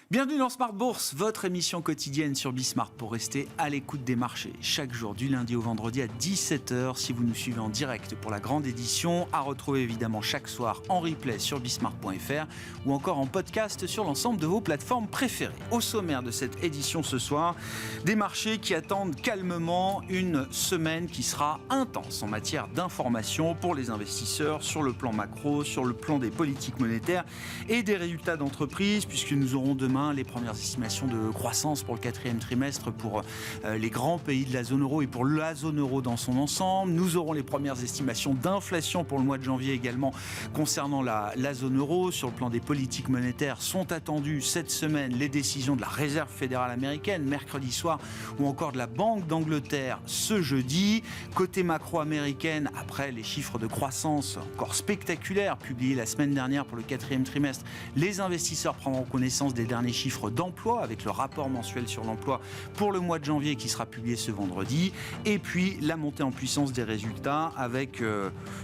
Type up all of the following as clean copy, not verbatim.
Bienvenue dans Smart Bourse, votre émission quotidienne sur Bismart pour rester à l'écoute des marchés. Chaque jour, du lundi au vendredi à 17h, si vous nous suivez en direct pour la grande édition, à retrouver évidemment chaque soir en replay sur bismart.fr ou encore en podcast sur l'ensemble de vos plateformes préférées. Au sommaire de cette édition ce soir, des marchés qui attendent calmement une semaine qui sera intense en matière d'information pour les investisseurs sur le plan macro, sur le plan des politiques monétaires et des résultats d'entreprise, puisque nous aurons demain les premières estimations de croissance pour le quatrième trimestre pour les grands pays de la zone euro et pour la zone euro dans son ensemble. Nous aurons les premières estimations d'inflation pour le mois de janvier également concernant la zone euro. Sur le plan des politiques monétaires, sont attendues cette semaine les décisions de la Réserve fédérale américaine mercredi soir ou encore de la Banque d'Angleterre ce jeudi. Côté macro-américaine, après les chiffres de croissance encore spectaculaires publiés la semaine dernière pour le quatrième trimestre, les investisseurs prendront connaissance des derniers chiffres d'emploi avec le rapport mensuel sur l'emploi pour le mois de janvier qui sera publié ce vendredi, et puis la montée en puissance des résultats avec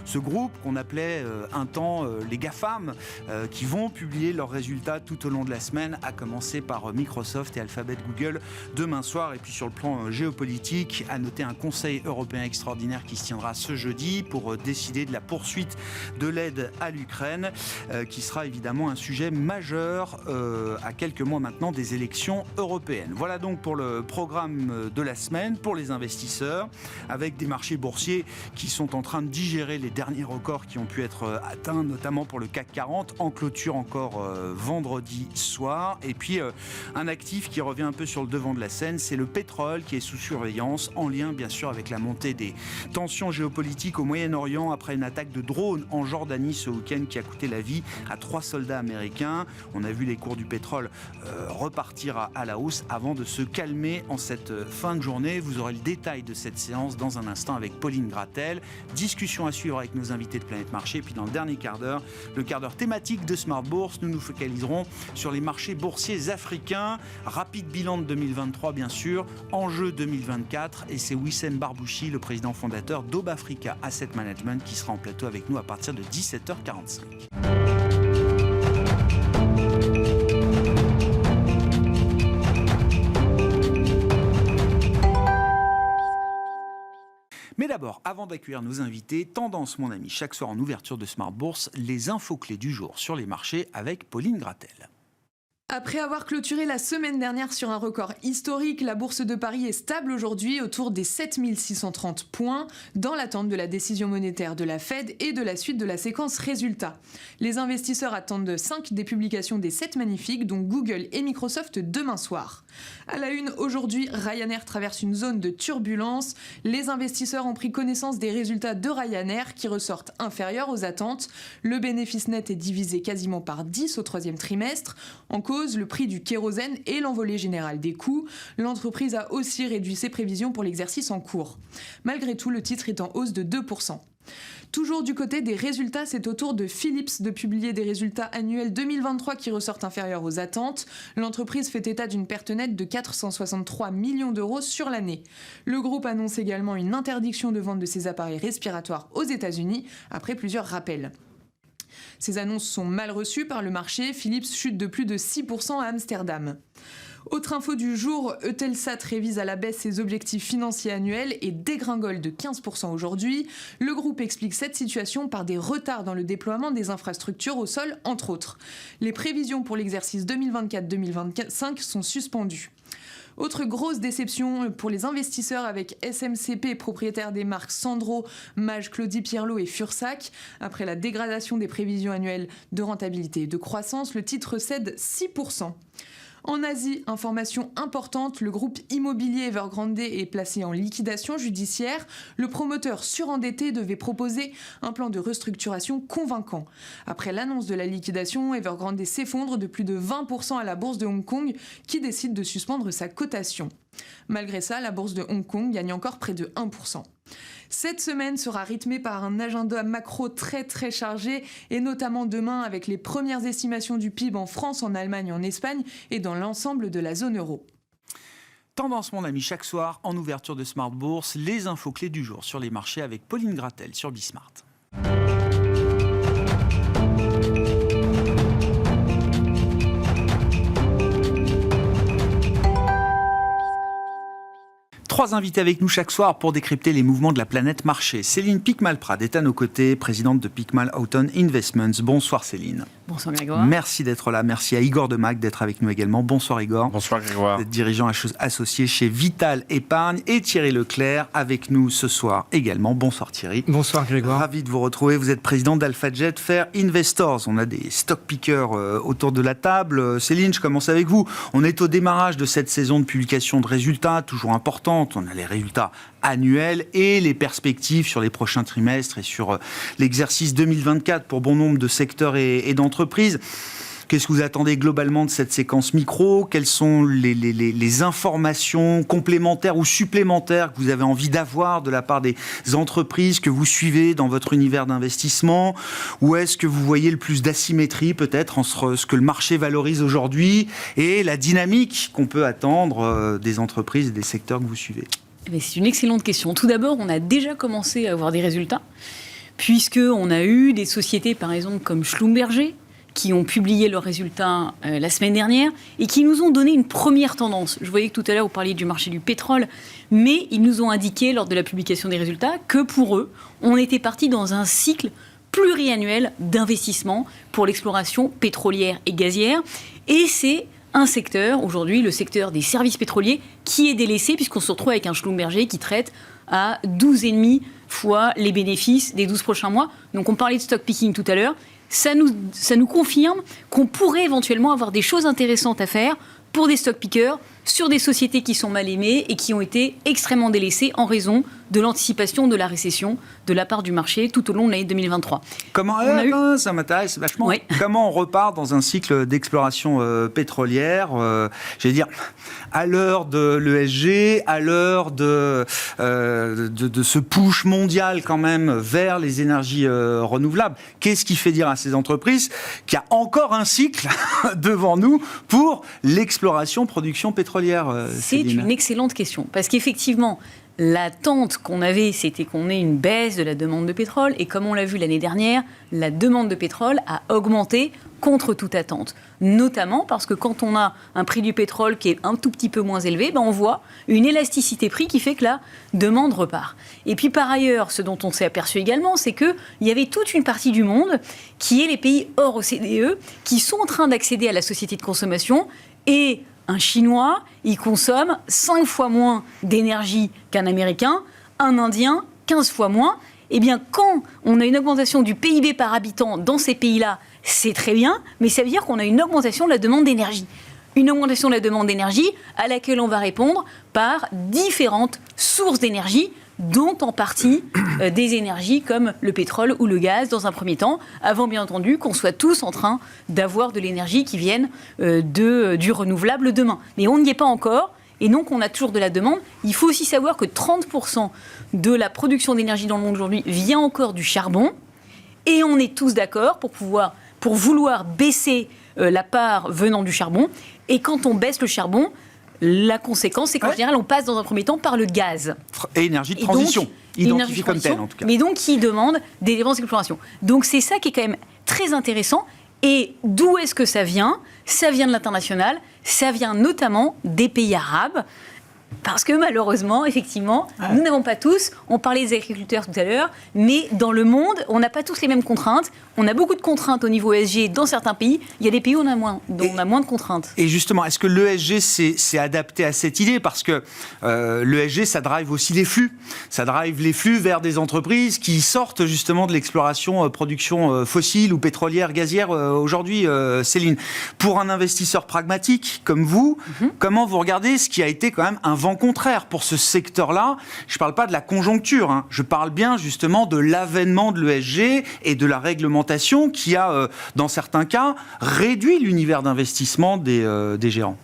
ce groupe qu'on appelait un temps les GAFAM qui vont publier leurs résultats tout au long de la semaine, à commencer par Microsoft et Alphabet Google demain soir. Et puis sur le plan géopolitique, à noter un conseil européen extraordinaire qui se tiendra ce jeudi pour décider de la poursuite de l'aide à l'Ukraine qui sera évidemment un sujet majeur à quelques mois maintenant des élections européennes. Voilà donc pour le programme de la semaine pour les investisseurs, avec des marchés boursiers qui sont en train de digérer les derniers records qui ont pu être atteints, notamment pour le CAC 40, en clôture encore vendredi soir. Et puis un actif qui revient un peu sur le devant de la scène, c'est le pétrole qui est sous surveillance, en lien bien sûr avec la montée des tensions géopolitiques au Moyen-Orient après une attaque de drone en Jordanie ce week-end qui a coûté la vie à 3 soldats américains. On a vu les cours du pétrole repartir à la hausse avant de se calmer en cette fin de journée. Vous aurez le détail de cette séance dans un instant avec Pauline Gratel. Discussion à suivre avec nos invités de Planète Marché. Puis dans le dernier quart d'heure, le quart d'heure thématique de Smart Bourse, nous nous focaliserons sur les marchés boursiers africains. Rapide bilan de 2023 bien sûr, enjeu 2024, et c'est Wissem Barbouchi, le président fondateur d'Aube Africa Asset Management, qui sera en plateau avec nous à partir de 17h45. Mais d'abord, avant d'accueillir nos invités, tendance mon ami, chaque soir en ouverture de Smart Bourse, les infos clés du jour sur les marchés avec Pauline Gratel. Après avoir clôturé la semaine dernière sur un record historique, la Bourse de Paris est stable aujourd'hui autour des 7630 points, dans l'attente de la décision monétaire de la Fed et de la suite de la séquence résultats. Les investisseurs attendent 5 des publications des 7 magnifiques, dont Google et Microsoft demain soir. À la une, aujourd'hui, Ryanair traverse une zone de turbulence. Les investisseurs ont pris connaissance des résultats de Ryanair qui ressortent inférieurs aux attentes. Le bénéfice net est divisé quasiment par 10 au troisième trimestre. En cause, le prix du kérosène et l'envolée générale des coûts. L'entreprise a aussi réduit ses prévisions pour l'exercice en cours. Malgré tout, le titre est en hausse de 2%. Toujours du côté des résultats, c'est au tour de Philips de publier des résultats annuels 2023 qui ressortent inférieurs aux attentes. L'entreprise fait état d'une perte nette de 463 millions d'euros sur l'année. Le groupe annonce également une interdiction de vente de ses appareils respiratoires aux États-Unis après plusieurs rappels. Ces annonces sont mal reçues par le marché. Philips chute de plus de 6% à Amsterdam. Autre info du jour, Eutelsat révise à la baisse ses objectifs financiers annuels et dégringole de 15% aujourd'hui. Le groupe explique cette situation par des retards dans le déploiement des infrastructures au sol, entre autres. Les prévisions pour l'exercice 2024-2025 sont suspendues. Autre grosse déception pour les investisseurs avec SMCP, propriétaire des marques Sandro, Maje, Claudie Pierlot et Fursac. Après la dégradation des prévisions annuelles de rentabilité et de croissance, le titre cède 6%. En Asie, information importante, le groupe immobilier Evergrande est placé en liquidation judiciaire. Le promoteur surendetté devait proposer un plan de restructuration convaincant. Après l'annonce de la liquidation, Evergrande s'effondre de plus de 20% à la bourse de Hong Kong qui décide de suspendre sa cotation. Malgré ça, la bourse de Hong Kong gagne encore près de 1%. Cette semaine sera rythmée par un agenda macro très chargé, et notamment demain avec les premières estimations du PIB en France, en Allemagne, en Espagne et dans l'ensemble de la zone euro. Tendance mon ami, chaque soir en ouverture de Smart Bourse, les infos clés du jour sur les marchés avec Pauline Gratel sur Bismart. 3 invités avec nous chaque soir pour décrypter les mouvements de la planète marché. Céline Picmal-Prade est à nos côtés, présidente de Picmal Houghton Investments. Bonsoir Céline. Bonsoir Grégoire. Merci d'être là. Merci à Igor Demac d'être avec nous également. Bonsoir Igor. Bonsoir Grégoire. Vous êtes dirigeant associé chez Vital Épargne. Et Thierry Leclerc avec nous ce soir également. Bonsoir Thierry. Bonsoir Grégoire. Ravi de vous retrouver. Vous êtes président d'AlphaJet Fair Investors. On a des stock pickers autour de la table. Céline, je commence avec vous. On est au démarrage de cette saison de publication de résultats, toujours importante. On a les résultats annuels et les perspectives sur les prochains trimestres et sur l'exercice 2024 pour bon nombre de secteurs et d'entreprises. Qu'est-ce que vous attendez globalement de cette séquence micro? Quelles sont les informations complémentaires ou supplémentaires que vous avez envie d'avoir de la part des entreprises que vous suivez dans votre univers d'investissement? Où est-ce que vous voyez le plus d'asymétrie peut-être entre ce que le marché valorise aujourd'hui et la dynamique qu'on peut attendre des entreprises et des secteurs que vous suivez? C'est une excellente question. Tout d'abord, on a déjà commencé à avoir des résultats, puisqu'on a eu des sociétés, par exemple, comme Schlumberger, qui ont publié leurs résultats la semaine dernière et qui nous ont donné une première tendance. Je voyais que tout à l'heure, vous parliez du marché du pétrole, mais ils nous ont indiqué, lors de la publication des résultats, que pour eux, on était parti dans un cycle pluriannuel d'investissement pour l'exploration pétrolière et gazière. Et c'est un secteur, aujourd'hui, le secteur des services pétroliers, qui est délaissé, puisqu'on se retrouve avec un Schlumberger qui traite à 12,5 fois les bénéfices des 12 prochains mois. Donc on parlait de stock picking tout à l'heure. Ça nous confirme qu'on pourrait éventuellement avoir des choses intéressantes à faire pour des stock pickers sur des sociétés qui sont mal aimées et qui ont été extrêmement délaissées en raison de l'anticipation de la récession de la part du marché tout au long de l'année 2023. Comment, ça m'intéresse vachement. Oui. Comment on repart dans un cycle d'exploration pétrolière, j'allais dire, à l'heure de l'ESG, à l'heure de ce push mondial quand même vers les énergies renouvelables? Qu'est-ce qui fait dire à ces entreprises qu'il y a encore un cycle devant nous pour l'exploration, production pétrolière? C'est une excellente question, parce qu'effectivement, l'attente qu'on avait, c'était qu'on ait une baisse de la demande de pétrole, et comme on l'a vu l'année dernière, la demande de pétrole a augmenté contre toute attente. Notamment parce que quand on a un prix du pétrole qui est un tout petit peu moins élevé, on voit une élasticité prix qui fait que la demande repart. Et puis par ailleurs, ce dont on s'est aperçu également, c'est qu'il y avait toute une partie du monde, qui est les pays hors OCDE, qui sont en train d'accéder à la société de consommation, et un Chinois, il consomme 5 fois moins d'énergie qu'un Américain, un Indien, 15 fois moins. Eh bien, quand on a une augmentation du PIB par habitant dans ces pays-là, c'est très bien, mais ça veut dire qu'on a une augmentation de la demande d'énergie. Une augmentation de la demande d'énergie à laquelle on va répondre par différentes sources d'énergie, dont en partie des énergies comme le pétrole ou le gaz dans un premier temps, avant bien entendu qu'on soit tous en train d'avoir de l'énergie qui vienne du renouvelable demain. Mais on n'y est pas encore, et donc on a toujours de la demande. Il faut aussi savoir que 30% de la production d'énergie dans le monde aujourd'hui vient encore du charbon, et on est tous d'accord pour vouloir baisser la part venant du charbon, et quand on baisse le charbon, la conséquence, c'est qu'en général, on passe dans un premier temps par le gaz. Et énergie de transition, identifiée comme telle en tout cas. Mais donc qui demande des dépenses d'exploration. Donc c'est ça qui est quand même très intéressant. Et d'où est-ce que ça vient? Ça vient de l'international, ça vient notamment des pays arabes. Parce que malheureusement, effectivement, nous n'avons pas tous, on parlait des agriculteurs tout à l'heure, mais dans le monde, on n'a pas tous les mêmes contraintes. On a beaucoup de contraintes au niveau ESG dans certains pays. Il y a des pays où on a moins de contraintes. Et justement, est-ce que l'ESG s'est adapté à cette idée? Parce que l'ESG, ça drive aussi les flux. Ça drive les flux vers des entreprises qui sortent justement de l'exploration, production fossile ou pétrolière, gazière aujourd'hui, Céline. Pour un investisseur pragmatique comme vous, comment vous regardez ce qui a été quand même un vent contraire pour ce secteur-là? Je ne parle pas de la conjoncture, je parle bien justement de l'avènement de l'ESG et de la réglementation qui a, dans certains cas, réduit l'univers d'investissement des gérants.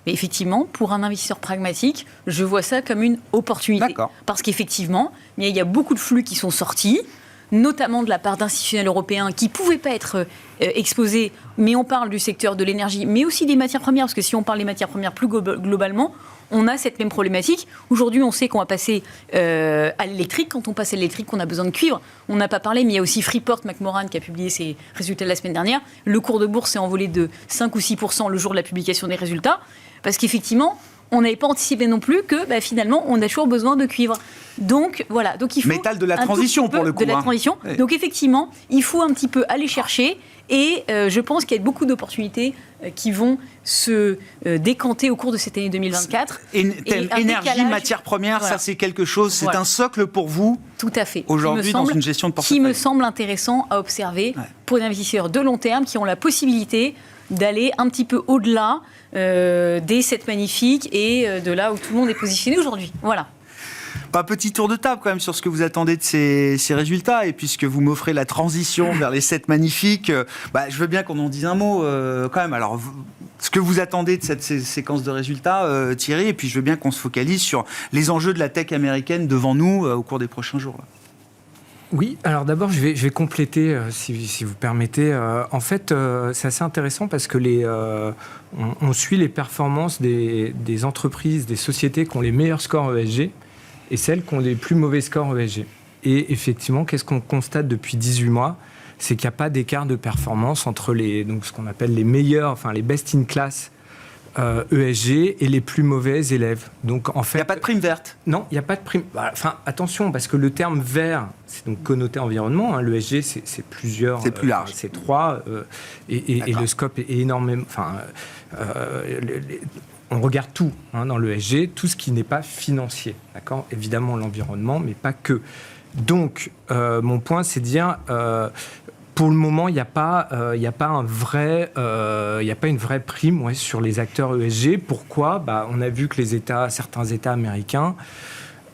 Mais effectivement, pour un investisseur pragmatique, je vois ça comme une opportunité. D'accord. Parce qu'effectivement, il y a beaucoup de flux qui sont sortis, notamment de la part d'institutionnels européens qui ne pouvaient pas être exposés, mais on parle du secteur de l'énergie, mais aussi des matières premières, parce que si on parle des matières premières plus globalement, on a cette même problématique. Aujourd'hui, on sait qu'on va passer à l'électrique. Quand on passe à l'électrique, on a besoin de cuivre. On n'a pas parlé, mais il y a aussi Freeport-McMoRan qui a publié ses résultats la semaine dernière. Le cours de bourse s'est envolé de 5 ou 6% le jour de la publication des résultats. Parce qu'effectivement, on n'avait pas anticipé non plus que finalement, on a toujours besoin de cuivre. Donc voilà, donc il faut métal de la transition pour le coup. De la transition. Oui. Donc effectivement, il faut un petit peu aller chercher. Et je pense qu'il y a beaucoup d'opportunités qui vont se décanter au cours de cette année 2024. Énergie, matières premières, ça c'est quelque chose, c'est un socle pour vous. Tout à fait. Aujourd'hui, dans une gestion de portefeuille. Qui me semble intéressant à observer pour les investisseurs de long terme qui ont la possibilité d'aller un petit peu au-delà des 7 magnifiques et de là où tout le monde est positionné aujourd'hui. Voilà. Petit tour de table quand même sur ce que vous attendez de ces résultats, et puisque vous m'offrez la transition vers les 7 magnifiques, je veux bien qu'on en dise un mot quand même. Alors, ce que vous attendez de cette séquence de résultats, Thierry, et puis je veux bien qu'on se focalise sur les enjeux de la tech américaine devant nous au cours des prochains jours. Là. Oui, alors d'abord je vais compléter si vous permettez. En fait, c'est assez intéressant parce que on suit les performances des entreprises, des sociétés qui ont les meilleurs scores ESG et celles qui ont les plus mauvais scores ESG. Et effectivement, qu'est-ce qu'on constate depuis 18 mois ? C'est qu'il n'y a pas d'écart de performance entre donc ce qu'on appelle les meilleurs, enfin les best in class ESG et les plus mauvais élèves. Donc en fait, il n'y a pas de prime verte. Non, il n'y a pas de prime. Enfin, attention, parce que le terme vert, c'est donc connoté environnement. L'ESG, c'est plusieurs. C'est plus large. C'est 3 et le scope est énormément. Enfin, on regarde tout dans l'ESG, tout ce qui n'est pas financier, d'accord ? Évidemment l'environnement, mais pas que. Donc, mon point, c'est de dire, pour le moment, il n'y a pas une vraie prime sur les acteurs ESG. Pourquoi ? On a vu que certains États américains,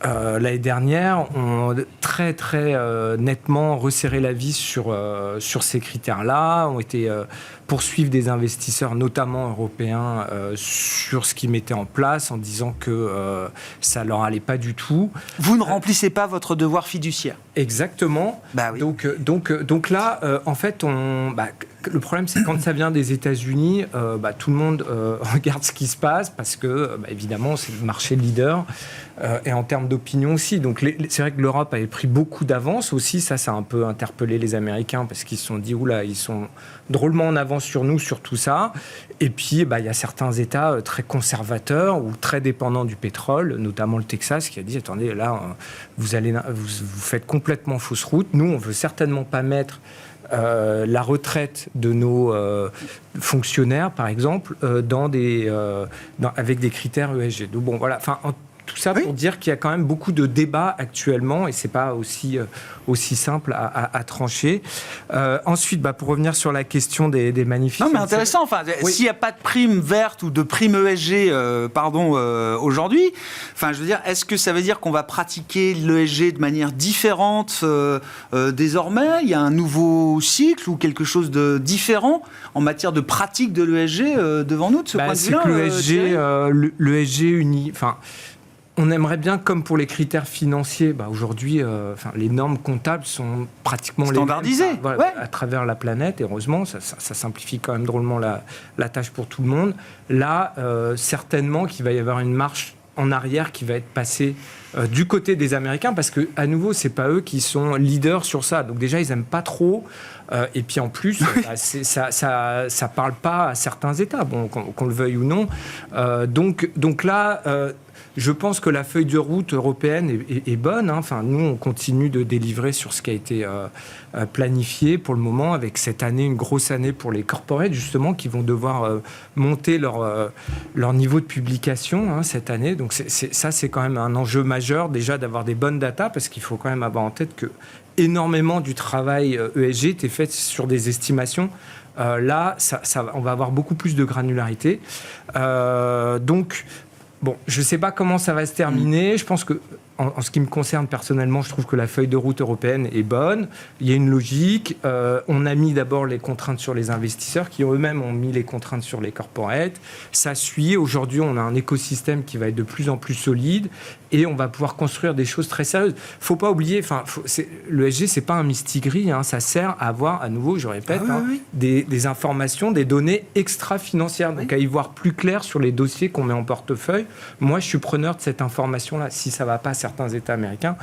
l'année dernière, ont très très nettement resserré la vis sur ces critères-là, ont été poursuivre des investisseurs, notamment européens, sur ce qu'ils mettaient en place, en disant que ça leur allait pas du tout. Vous ne remplissez pas votre devoir fiduciaire. Exactement. Oui. Donc là, en fait, le problème, c'est quand ça vient des États-Unis, tout le monde regarde ce qui se passe parce que, évidemment, c'est le marché leader et en termes d'opinion aussi. Donc, c'est vrai que l'Europe avait pris beaucoup d'avance aussi. Ça a un peu interpellé les Américains parce qu'ils se sont dit, oula, ils sont drôlement en avance sur nous, sur tout ça. Et puis, il y a certains États très conservateurs ou très dépendants du pétrole, notamment le Texas, qui a dit, attendez, là, vous faites complètement fausse route. Nous, on veut certainement pas mettre la retraite de nos fonctionnaires, par exemple, avec des critères ESG. Donc bon, voilà. Enfin, tout ça pour dire qu'il y a quand même beaucoup de débats actuellement et c'est pas aussi simple à trancher. Ensuite, pour revenir sur la question des magnifiques. Non, mais intéressant. Enfin, s'il n'y a pas de prime verte ou de prime ESG, aujourd'hui, enfin, je veux dire, est-ce que ça veut dire qu'on va pratiquer l'ESG de manière différente désormais ? Il y a un nouveau cycle ou quelque chose de différent en matière de pratique de l'ESG devant nous de ce point de vue-là ? C'est que l'ESG unit. Enfin, on aimerait bien, comme pour les critères financiers, aujourd'hui, les normes comptables sont pratiquement standardisées à travers la planète. Heureusement, ça simplifie quand même drôlement la tâche pour tout le monde. Là, certainement qu'il va y avoir une marche en arrière qui va être passée du côté des Américains, parce que à nouveau, c'est pas eux qui sont leaders sur ça. Donc déjà, ils aiment pas trop. Et puis en plus, ça parle pas à certains États, qu'on le veuille ou non. Donc là. Je pense que la feuille de route européenne est bonne. Enfin, nous, on continue de délivrer sur ce qui a été planifié pour le moment, avec cette année, une grosse année pour les corporates, justement, qui vont devoir monter leur niveau de publication cette année. Donc c'est quand même un enjeu majeur, déjà, d'avoir des bonnes datas, parce qu'il faut quand même avoir en tête que énormément du travail ESG était fait sur des estimations. Là, on va avoir beaucoup plus de granularité. Donc, je ne sais pas comment ça va se terminer. Je pense que, en ce qui me concerne personnellement, je trouve que la feuille de route européenne est bonne. Il y a une logique. On a mis d'abord les contraintes sur les investisseurs, qui eux-mêmes ont mis les contraintes sur les corporates. Ça suit. Aujourd'hui, on a un écosystème qui va être de plus en plus solide et on va pouvoir construire des choses très sérieuses. Il ne faut pas oublier, l'ESG, ce n'est pas un mistigris. Ça sert à avoir, à nouveau, je répète, des informations, des données extra-financières. Donc, à y voir plus clair sur les dossiers qu'on met en portefeuille. Moi, je suis preneur de cette information-là. Si ça ne va pas à certains États américains,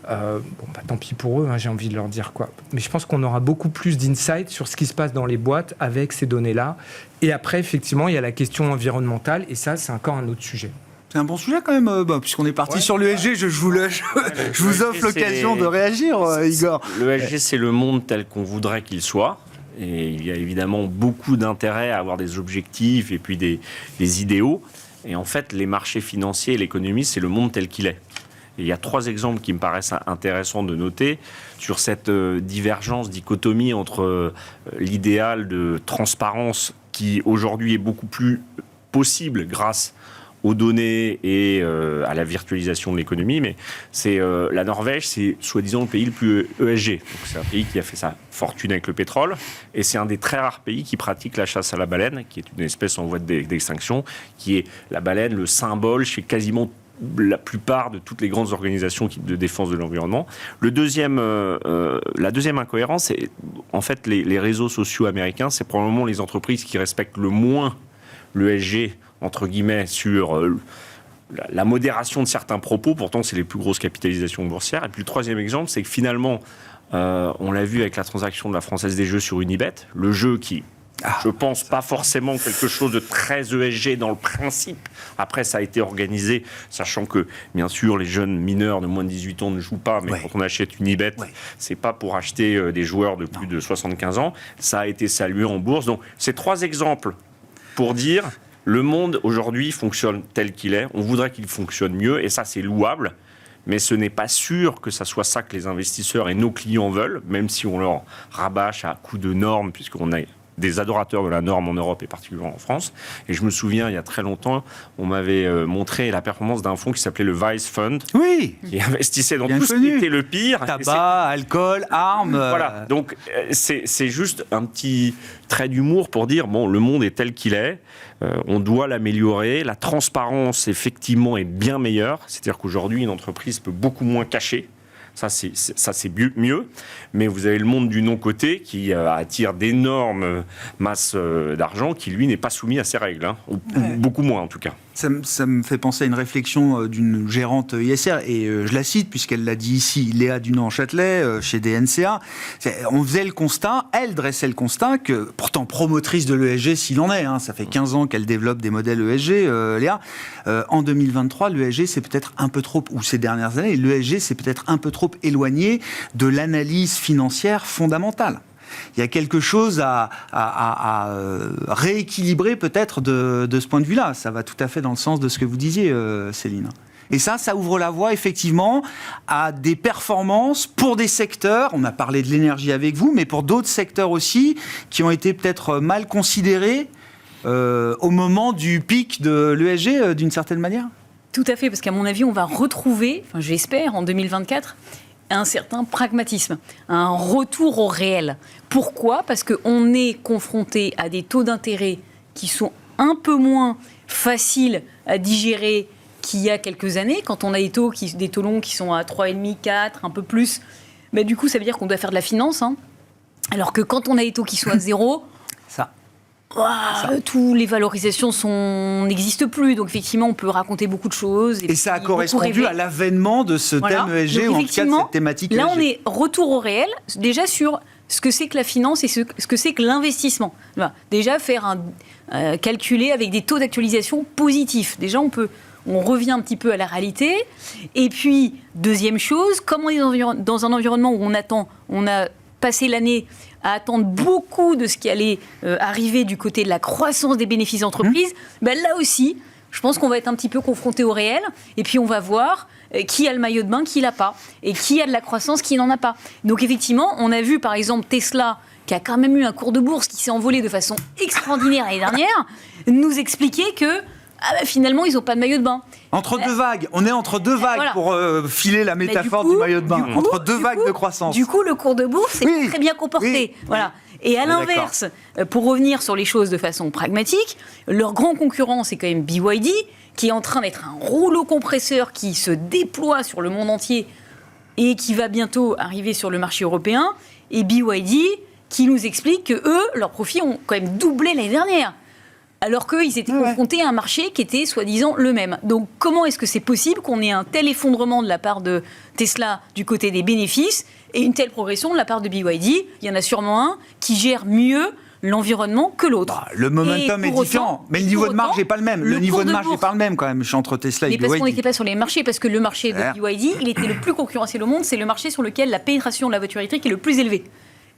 tant pis pour eux, j'ai envie de leur dire quoi. Mais je pense qu'on aura beaucoup plus d'insight sur ce qui se passe dans les boîtes avec ces données-là. Et après, effectivement, il y a la question environnementale, et ça, c'est encore un autre sujet. C'est un bon sujet quand même, puisqu'on est parti sur l'ESG, je vous offre l'occasion de réagir, Igor. L'ESG, c'est le monde tel qu'on voudrait qu'il soit. Et il y a évidemment beaucoup d'intérêt à avoir des objectifs et puis des idéaux. Et en fait, les marchés financiers et l'économie, c'est le monde tel qu'il est. Et il y a 3 exemples qui me paraissent intéressants de noter sur cette divergence, dichotomie entre l'idéal de transparence qui aujourd'hui est beaucoup plus possible grâce aux données et à la virtualisation de l'économie, mais c'est la Norvège, c'est soi-disant le pays le plus ESG. Donc c'est un pays qui a fait sa fortune avec le pétrole, et c'est un des très rares pays qui pratique la chasse à la baleine, qui est une espèce en voie d'extinction, qui est la baleine, le symbole chez quasiment la plupart de toutes les grandes organisations de défense de l'environnement. La deuxième incohérence, c'est en fait les réseaux sociaux américains, c'est probablement les entreprises qui respectent le moins l'ESG, entre guillemets, sur la modération de certains propos. Pourtant, c'est les plus grosses capitalisations boursières. Et puis le 3e exemple, c'est que finalement, on l'a vu avec la transaction de la Française des Jeux sur Unibet, le jeu qui, je pense, pas forcément quelque chose de très ESG dans le principe. Après, ça a été organisé, sachant que, bien sûr, les jeunes mineurs de moins de 18 ans ne jouent pas, mais quand on achète Unibet, c'est pas pour acheter des joueurs de plus de 75 ans. Ça a été salué en bourse. Donc, c'est 3 exemples pour dire... Le monde, aujourd'hui, fonctionne tel qu'il est. On voudrait qu'il fonctionne mieux, et ça, c'est louable. Mais ce n'est pas sûr que ça soit ça que les investisseurs et nos clients veulent, même si on leur rabâche à coups de normes, puisqu'on a des adorateurs de la norme en Europe et particulièrement en France. Et je me souviens, il y a très longtemps, on m'avait montré la performance d'un fonds qui s'appelait le Vice Fund, qui investissait dans tout ce qui était le pire. Tabac, alcool, armes... Voilà, donc c'est juste un petit trait d'humour pour dire, bon, le monde est tel qu'il est, on doit l'améliorer, la transparence, effectivement, est bien meilleure, c'est-à-dire qu'aujourd'hui, une entreprise peut beaucoup moins cacher. Ça, c'est mieux. Mais vous avez le monde du non-côté qui attire d'énormes masses d'argent qui, lui, n'est pas soumis à ces règles. Ou beaucoup moins, en tout cas. Ça me fait penser à une réflexion d'une gérante ISR, et je la cite puisqu'elle l'a dit ici, Léa Dunant-Châtelet, chez DNCA. On faisait le constat, elle dressait le constat que, pourtant promotrice de l'ESG s'il en est, ça fait 15 ans qu'elle développe des modèles ESG, Léa, en 2023, l'ESG c'est peut-être un peu trop, ou ces dernières années, l'ESG c'est peut-être un peu trop éloigné de l'analyse financière fondamentale. Il y a quelque chose à rééquilibrer peut-être de ce point de vue-là. Ça va tout à fait dans le sens de ce que vous disiez, Céline. Et ça ouvre la voie effectivement à des performances pour des secteurs, on a parlé de l'énergie avec vous, mais pour d'autres secteurs aussi, qui ont été peut-être mal considérés au moment du pic de l'ESG d'une certaine manière. Tout à fait, parce qu'à mon avis, on va retrouver, j'espère, en 2024, un certain pragmatisme, un retour au réel. Pourquoi ? Parce qu'on est confronté à des taux d'intérêt qui sont un peu moins faciles à digérer qu'il y a quelques années. Quand on a des taux longs qui sont à 3,5, 4, un peu plus, du coup, ça veut dire qu'on doit faire de la finance. Alors que quand on a des taux qui sont à 0... Toutes les valorisations n'existent plus, donc effectivement on peut raconter beaucoup de choses. Et ça a correspondu à l'avènement de ce thème ESG, ou en tout cas de cette thématique ESG. Là on est retour au réel, déjà sur ce que c'est que la finance et ce que c'est que l'investissement. Déjà calculer avec des taux d'actualisation positifs. Déjà on revient un petit peu à la réalité. Et puis, deuxième chose, comme on est dans un environnement où on a passé l'année à attendre beaucoup de ce qui allait arriver du côté de la croissance des bénéfices d'entreprise, là aussi, je pense qu'on va être un petit peu confronté au réel, et puis on va voir qui a le maillot de bain, qui l'a pas, et qui a de la croissance, qui n'en a pas. Donc effectivement, on a vu par exemple Tesla, qui a quand même eu un cours de bourse qui s'est envolé de façon extraordinaire l'année dernière, nous expliquer que finalement, ils n'ont pas de maillot de bain. Entre deux vagues. On est entre deux vagues, pour filer la métaphore du maillot de bain. Entre deux vagues de croissance. Du coup, le cours de bourse est très bien comporté. Oui. Voilà. Et à l'inverse, pour revenir sur les choses de façon pragmatique, leur grand concurrent, c'est quand même BYD, qui est en train d'être un rouleau compresseur qui se déploie sur le monde entier et qui va bientôt arriver sur le marché européen. Et BYD, qui nous explique que eux, leurs profits ont quand même doublé l'année dernière. Alors qu'ils étaient confrontés à un marché qui était soi-disant le même. Donc comment est-ce que c'est possible qu'on ait un tel effondrement de la part de Tesla du côté des bénéfices et une telle progression de la part de BYD ? Il y en a sûrement un qui gère mieux l'environnement que l'autre. Le momentum Et est pour différent, autant- mais le niveau de marge n'est pas le même. Le niveau cours de de marge n'est bourse- pas le même quand même entre Tesla et Mais parce qu'on BYD. n'était pas sur les marchés, parce que le marché de BYD, il était le plus concurrentiel au monde, c'est le marché sur lequel la pénétration de la voiture électrique est le plus élevée.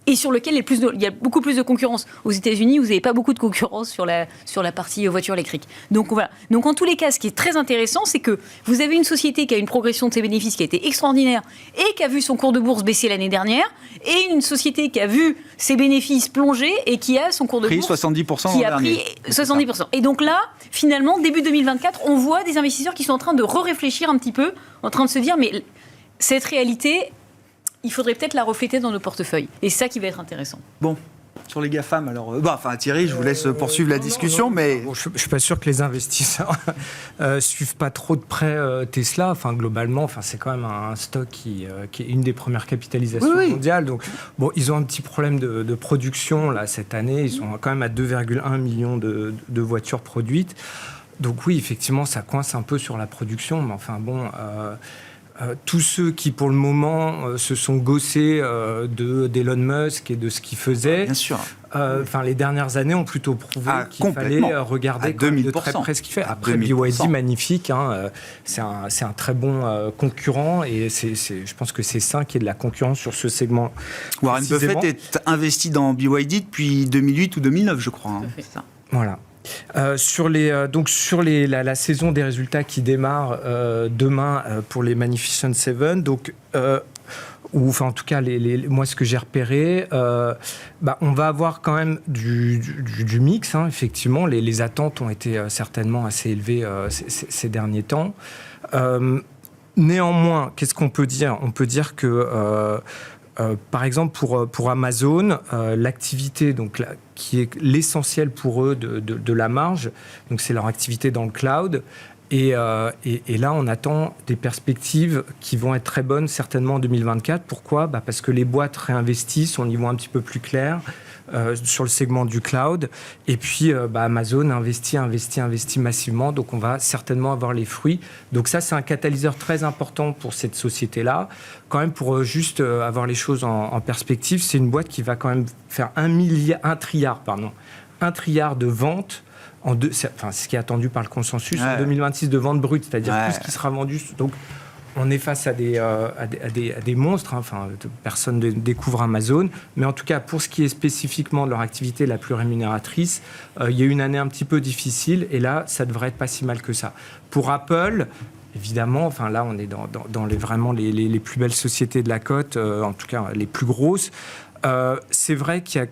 Et sur lequel il y a beaucoup plus de concurrence. Aux États-Unis, vous n'avez pas beaucoup de concurrence sur la partie voiture électrique. Donc voilà. Donc en tous les cas, ce qui est très intéressant, c'est que vous avez une société qui a une progression de ses bénéfices qui a été extraordinaire et qui a vu son cours de bourse baisser l'année dernière, et une société qui a vu ses bénéfices plonger et qui a son cours de Pris bourse 70% qui l'an a pris dernier. 70%. Et donc là, finalement, début 2024, on voit des investisseurs qui sont en train de réfléchir un petit peu, en train de se dire, mais cette réalité, il faudrait peut-être la refléter dans nos portefeuilles. Et c'est ça qui va être intéressant. Bon, sur les GAFAM, alors... Thierry, je vous laisse poursuivre la discussion, mais... Bon, je ne suis pas sûr que les investisseurs suivent pas trop de près Tesla. Enfin, globalement, c'est quand même un stock qui est une des premières capitalisations mondiales. Donc, bon, ils ont un petit problème de production là, cette année. Ils sont quand même à 2,1 millions de voitures produites. Donc oui, effectivement, ça coince un peu sur la production. Mais enfin, bon... tous ceux qui, pour le moment, se sont gaussés d'Elon Musk et de ce qu'il faisait, bien sûr. Les dernières années ont plutôt prouvé qu'il fallait regarder de très près ce qu'il fait. Après, BYD, magnifique, c'est un très bon concurrent et je pense que c'est sain qu'il y ait de la concurrence sur ce segment. Warren Buffett est investi dans BYD depuis 2008 ou 2009, je crois. C'est ça. Voilà. Sur la saison des résultats qui démarre demain pour les Magnificent Seven, donc en tout cas moi ce que j'ai repéré, on va avoir quand même du mix, effectivement les attentes ont été certainement assez élevées ces derniers temps. Néanmoins, qu'est-ce qu'on peut dire ? On peut dire que par exemple, pour Amazon, l'activité qui est l'essentiel pour eux de la marge, donc c'est leur activité dans le cloud. Et là, on attend des perspectives qui vont être très bonnes, certainement en 2024. Pourquoi ? Parce que les boîtes réinvestissent, on y voit un petit peu plus clair sur le segment du cloud. Et puis, Amazon investit massivement. Donc, on va certainement avoir les fruits. Donc, ça, c'est un catalyseur très important pour cette société-là. Quand même, pour juste avoir les choses en perspective, c'est une boîte qui va quand même faire 1 trilliard de ventes. Ce qui est attendu par le consensus en 2026 de ventes brutes, c'est-à-dire tout ce qui sera vendu. Donc, on est face à des monstres. Personne ne découvre Amazon. Mais en tout cas, pour ce qui est spécifiquement de leur activité la plus rémunératrice, il y a eu une année un petit peu difficile. Et là, ça devrait être pas si mal que ça. Pour Apple, évidemment, là, on est dans vraiment les plus belles sociétés de la cote, en tout cas les plus grosses. C'est vrai qu'il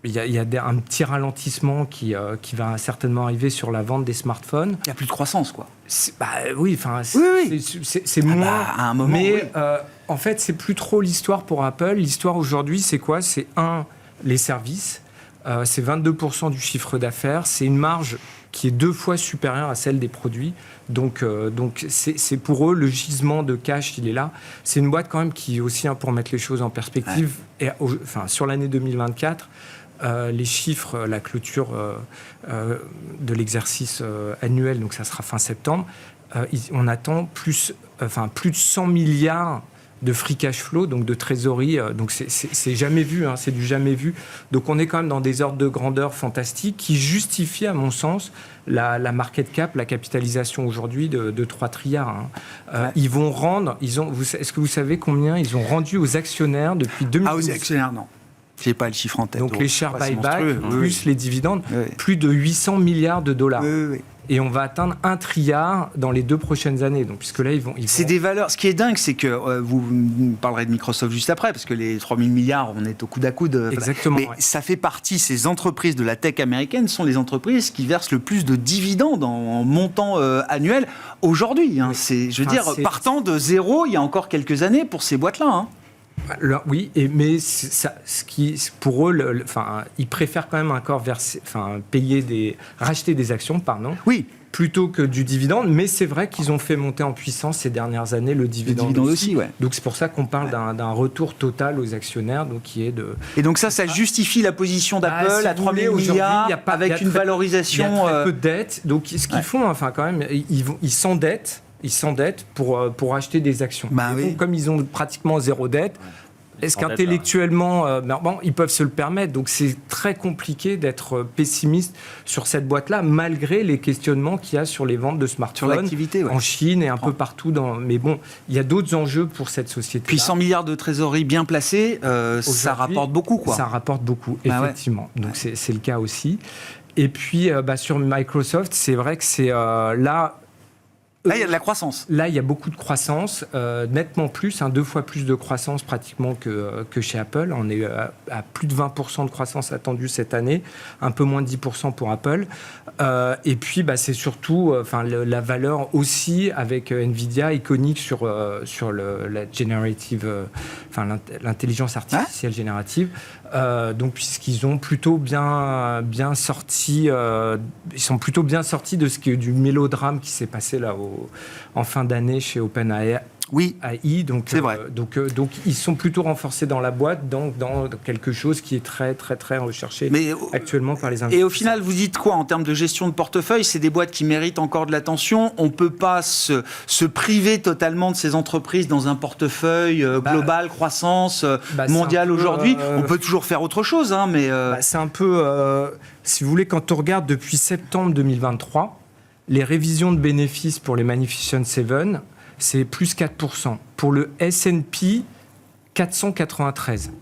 y a un petit ralentissement qui va certainement arriver sur la vente des smartphones. Il n'y a plus de croissance, quoi. C'est Ah moins. à un moment, mais en fait, c'est plus trop l'histoire pour Apple. L'histoire aujourd'hui, c'est quoi ? C'est les services. C'est 22% du chiffre d'affaires. C'est une marge qui est 2 fois supérieure à celle des produits. Donc c'est pour eux, le gisement de cash, il est là. C'est une boîte quand même qui, aussi, pour mettre les choses en perspective, sur l'année 2024, les chiffres, la clôture de l'exercice annuel, donc ça sera fin septembre, on attend plus de 100 milliards de free cash flow, donc de trésorerie, donc c'est jamais vu, c'est du jamais vu. Donc on est quand même dans des ordres de grandeur fantastiques qui justifient, à mon sens, la market cap, la capitalisation aujourd'hui de 3 trilliards. Ils vont rendre, est-ce que vous savez combien ils ont rendu aux actionnaires depuis 2012 ? Aux actionnaires, non. Je n'ai pas le chiffre en tête. Donc les share buybacks, plus les dividendes, plus de 800 milliards de dollars. Oui. Et on va atteindre 1 trilliard dans les 2 prochaines années. Donc, puisque là, ils vont... C'est des valeurs. Ce qui est dingue, c'est que vous parlerez de Microsoft juste après, parce que les 3 000 milliards, on est au coude à coude. Exactement. Mais ça fait partie, ces entreprises de la tech américaine sont les entreprises qui versent le plus de dividendes en montant annuel aujourd'hui. Partant de zéro, il y a encore quelques années pour ces boîtes-là. Alors, oui, mais pour eux, ils préfèrent quand même encore racheter des actions, plutôt que du dividende. Mais c'est vrai qu'ils ont fait monter en puissance ces dernières années le dividende aussi. Donc c'est pour ça qu'on parle d'un retour total aux actionnaires, donc qui est de. Et donc ça justifie la position d'Apple à 3 000 milliards avec une valorisation. Il y a très peu de dettes. Donc ce qu'ils font, quand même, ils s'endettent. Ils s'endettent pour acheter des actions. Comme ils ont pratiquement zéro dette, Est-ce qu'intellectuellement, ils peuvent se le permettre? Donc c'est très compliqué d'être pessimiste sur cette boîte-là, malgré les questionnements qu'il y a sur les ventes de smartphones en Chine et un peu partout. Mais bon, il y a d'autres enjeux pour cette société. Puis 100 milliards de trésorerie bien placés, ça rapporte beaucoup, quoi. Ça rapporte beaucoup, effectivement. Donc c'est le cas aussi. Et puis sur Microsoft, c'est vrai que c'est là... Là, il y a de la croissance. Là, il y a beaucoup de croissance, nettement plus, 2 fois plus de croissance pratiquement que chez Apple. On est à plus de 20% de croissance attendue cette année, un peu moins de 10% pour Apple. Et puis, c'est surtout la valeur aussi avec Nvidia iconique sur la générative, l'intelligence artificielle générative. Donc, puisqu'ils ont plutôt bien sorti, ils sont plutôt bien sortis du mélodrame qui s'est passé là en fin d'année chez OpenAI. Oui, donc c'est vrai. Donc ils sont plutôt renforcés dans la boîte, dans quelque chose qui est très très très recherché actuellement par les investisseurs. Et au final, vous dites quoi en termes de gestion de portefeuille? C'est des boîtes qui méritent encore de l'attention. On ne peut pas se priver totalement de ces entreprises dans un portefeuille global, croissance mondiale aujourd'hui. On peut toujours faire autre chose, mais c'est un peu, si vous voulez, quand on regarde depuis septembre 2023, les révisions de bénéfices pour les Magnificent Seven, c'est plus 4%. Pour le S&P, 493.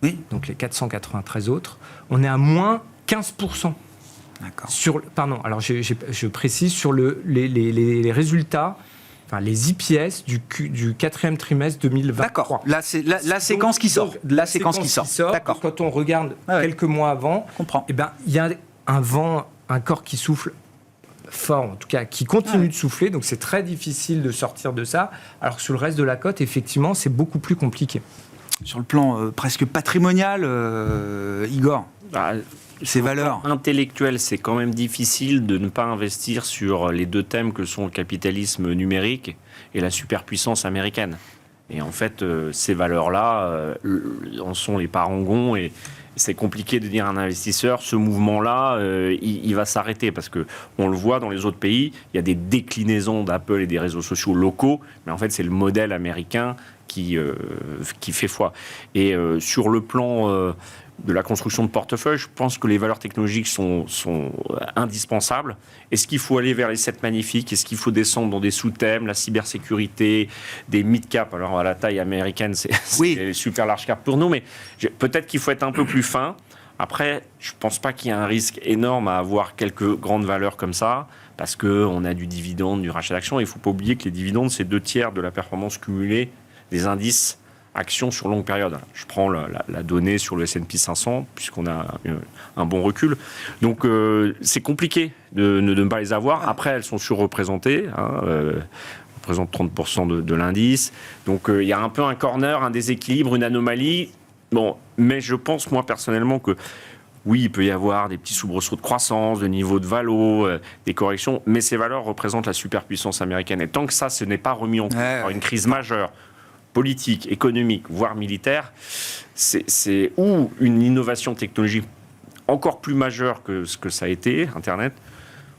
Oui. Donc les 493 autres, on est à moins 15%. D'accord. Alors je précise, sur les résultats, les IPS du quatrième trimestre 2023. D'accord. Là, c'est la séquence qui sort. La séquence qui sort. D'accord. Quand on regarde quelques mois avant, il y a un vent, un corps qui souffle fort, en tout cas, qui continue de souffler, donc c'est très difficile de sortir de ça, alors que sur le reste de la cote, effectivement, c'est beaucoup plus compliqué. Sur le plan presque patrimonial, Igor, ces valeurs intellectuelles, c'est quand même difficile de ne pas investir sur les deux thèmes que sont le capitalisme numérique et la superpuissance américaine. Et en fait, ces valeurs-là en sont les parangons, et c'est compliqué de dire à un investisseur, ce mouvement-là, il va s'arrêter, parce qu'on le voit dans les autres pays, il y a des déclinaisons d'Apple et des réseaux sociaux locaux, mais en fait, c'est le modèle américain qui fait foi. Et sur le plan de la construction de portefeuille, je pense que les valeurs technologiques sont indispensables. Est-ce qu'il faut aller vers les 7 magnifiques? Est-ce qu'il faut descendre dans des sous-thèmes, la cybersécurité, des mid-cap? Alors, à la taille américaine, c'est super large cap pour nous, mais peut-être qu'il faut être un peu plus fin. Après, je ne pense pas qu'il y ait un risque énorme à avoir quelques grandes valeurs comme ça, parce qu'on a du dividende, du rachat d'actions. Il ne faut pas oublier que les dividendes, c'est 2/3 de la performance cumulée des indices actions sur longue période. Je prends la donnée sur le S&P 500, puisqu'on a un bon recul. Donc, c'est compliqué de ne pas les avoir. Après, elles sont surreprésentées. Représentent 30% de l'indice. Donc, il y a un peu un corner, un déséquilibre, une anomalie. Bon, mais je pense, moi, personnellement, que oui, il peut y avoir des petits soubresauts de croissance, de niveau de valo, des corrections, mais ces valeurs représentent la superpuissance américaine. Et tant que ça, ce n'est pas remis en cause par une crise majeure, politique, économique, voire militaire, c'est ou une innovation technologique encore plus majeure que ce que ça a été, Internet.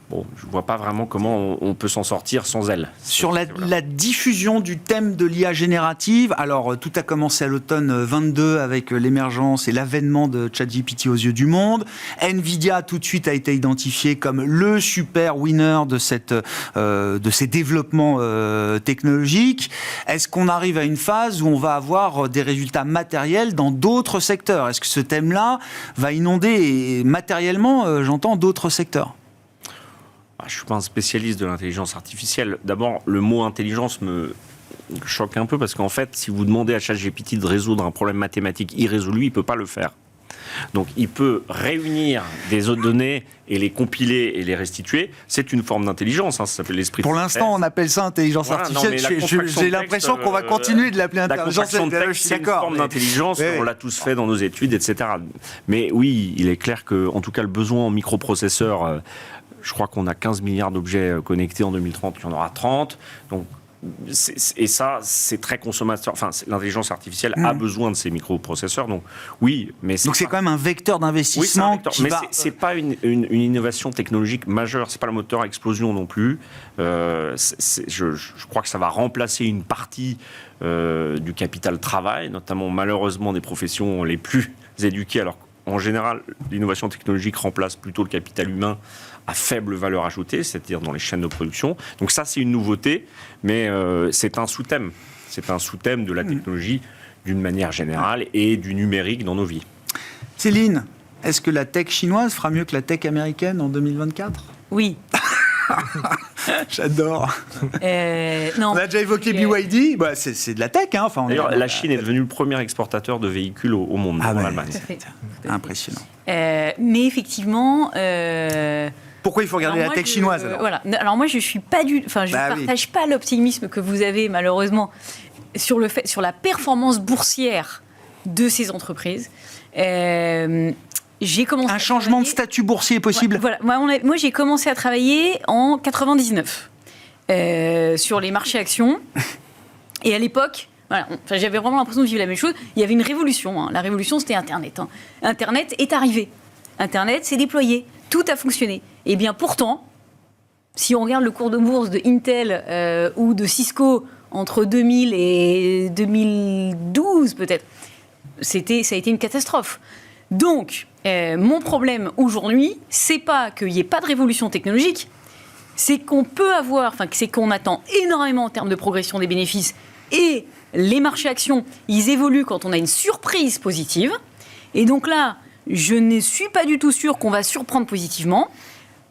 Bon, je ne vois pas vraiment comment on peut s'en sortir sans elle. Sur la diffusion du thème de l'IA générative, alors tout a commencé à l'automne 22 avec l'émergence et l'avènement de ChatGPT aux yeux du monde. Nvidia tout de suite a été identifié comme le super winner de ces développements technologiques. Est-ce qu'on arrive à une phase où on va avoir des résultats matériels dans d'autres secteurs? Est-ce que ce thème-là va inonder matériellement, j'entends, d'autres secteurs? Je ne suis pas un spécialiste de l'intelligence artificielle. D'abord, le mot intelligence me choque un peu, parce qu'en fait, si vous demandez à ChatGPT de résoudre un problème mathématique irrésolu, il ne peut pas le faire. Donc, il peut réunir des autres données et les compiler et les restituer. C'est une forme d'intelligence, ça s'appelle l'esprit. Pour l'instant, on appelle ça intelligence artificielle. J'ai l'impression qu'on va continuer de l'appeler intelligence artificielle. C'est une forme d'intelligence, on l'a tous fait dans nos études, etc. Mais oui, il est clair que, en tout cas, le besoin en microprocesseurs... Je crois qu'on a 15 milliards d'objets connectés en 2030, il y en aura 30. Donc, Et ça, c'est très consommateur. Enfin, l'intelligence artificielle a besoin de ces microprocesseurs. Donc, oui, mais donc c'est quand même un vecteur d'investissement. Mais c'est pas une innovation technologique majeure. C'est pas le moteur à explosion non plus. Je crois que ça va remplacer une partie du capital travail, notamment malheureusement des professions les plus éduquées. Alors en général, l'innovation technologique remplace plutôt le capital humain à faible valeur ajoutée, c'est-à-dire dans les chaînes de production. Donc ça, c'est une nouveauté, mais c'est un sous-thème. C'est un sous-thème de la technologie d'une manière générale et du numérique dans nos vies. Céline, est-ce que la tech chinoise fera mieux que la tech américaine en 2024 ? Oui. J'adore. Non, on a déjà évoqué BYD, c'est de la tech. Hein. Enfin, d'ailleurs, la Chine est devenue le premier exportateur de véhicules au monde, dans l'Allemagne. Impressionnant. Mais effectivement... Pourquoi il faut regarder la tech chinoise alors ? Voilà. Alors moi, je suis pas partage pas l'optimisme que vous avez malheureusement sur la performance boursière de ces entreprises. J'ai commencé un changement de statut boursier est possible ? Voilà. Moi, j'ai commencé à travailler en 99 sur les marchés actions. Et à l'époque, j'avais vraiment l'impression de vivre la même chose. Il y avait une révolution. Hein. La révolution, c'était Internet. Hein. Internet est arrivé. Internet s'est déployé. Tout a fonctionné. Et bien pourtant, si on regarde le cours de bourse de Intel ou de Cisco entre 2000 et 2012 peut-être, ça a été une catastrophe. Donc, mon problème aujourd'hui, c'est pas qu'il n'y ait pas de révolution technologique, c'est qu'on c'est qu'on attend énormément en termes de progression des bénéfices et les marchés actions, ils évoluent quand on a une surprise positive. Et donc là, je ne suis pas du tout sûre qu'on va surprendre positivement.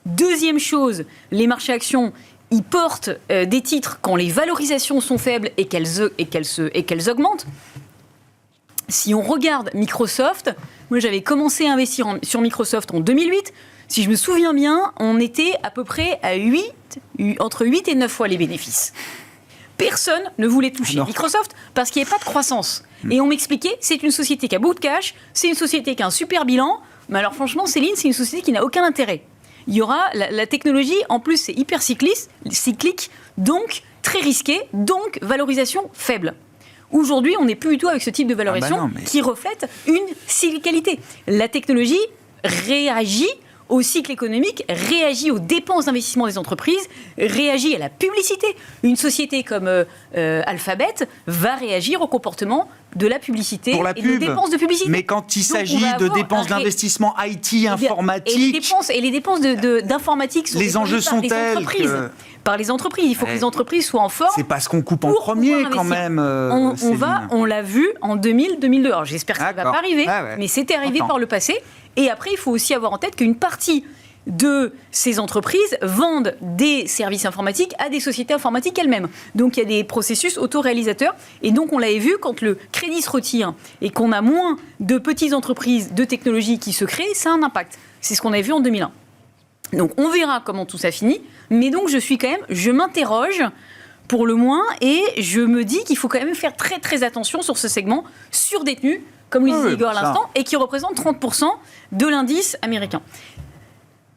Deuxième chose, les marchés actions, ils portent des titres quand les valorisations sont faibles et qu'elles augmentent. Si on regarde Microsoft, moi j'avais commencé à investir sur Microsoft en 2008. Si je me souviens bien, on était à peu près à entre 8 et 9 fois les bénéfices. Personne ne voulait toucher Microsoft parce qu'il n'y avait pas de croissance. Et on m'expliquait, c'est une société qui a beaucoup de cash, c'est une société qui a un super bilan, mais alors franchement, Céline, c'est une société qui n'a aucun intérêt. Il y aura la technologie, en plus c'est hyper cyclique, donc très risqué, donc valorisation faible. Aujourd'hui, on n'est plus du tout avec ce type de valorisation qui reflète une cyclicalité. La technologie réagit au cycle économique, réagit aux dépenses d'investissement des entreprises, réagit à la publicité. Une société comme Alphabet va réagir au comportement de la publicité et des dépenses de publicité. Mais quand il s'agit de dépenses d'investissement IT, informatique... Et les dépenses d'informatique sont les enjeux sont tels par les entreprises. Il faut que les entreprises soient en forme. C'est pas ce qu'on coupe en premier quand même. On l'a vu en 2000-2002. Alors j'espère que ça ne va pas arriver, mais c'était arrivé par le passé. Et après, il faut aussi avoir en tête qu'une partie de ces entreprises vendent des services informatiques à des sociétés informatiques elles-mêmes. Donc il y a des processus autoréalisateurs. Et donc on l'avait vu, quand le crédit se retire et qu'on a moins de petites entreprises de technologie qui se créent, ça a un impact. C'est ce qu'on avait vu en 2001. Donc on verra comment tout ça finit. Mais donc je m'interroge pour le moins, et je me dis qu'il faut quand même faire très très attention sur ce segment surdétenu, comme le disait Igor à l'instant, et qui représente 30% de l'indice américain.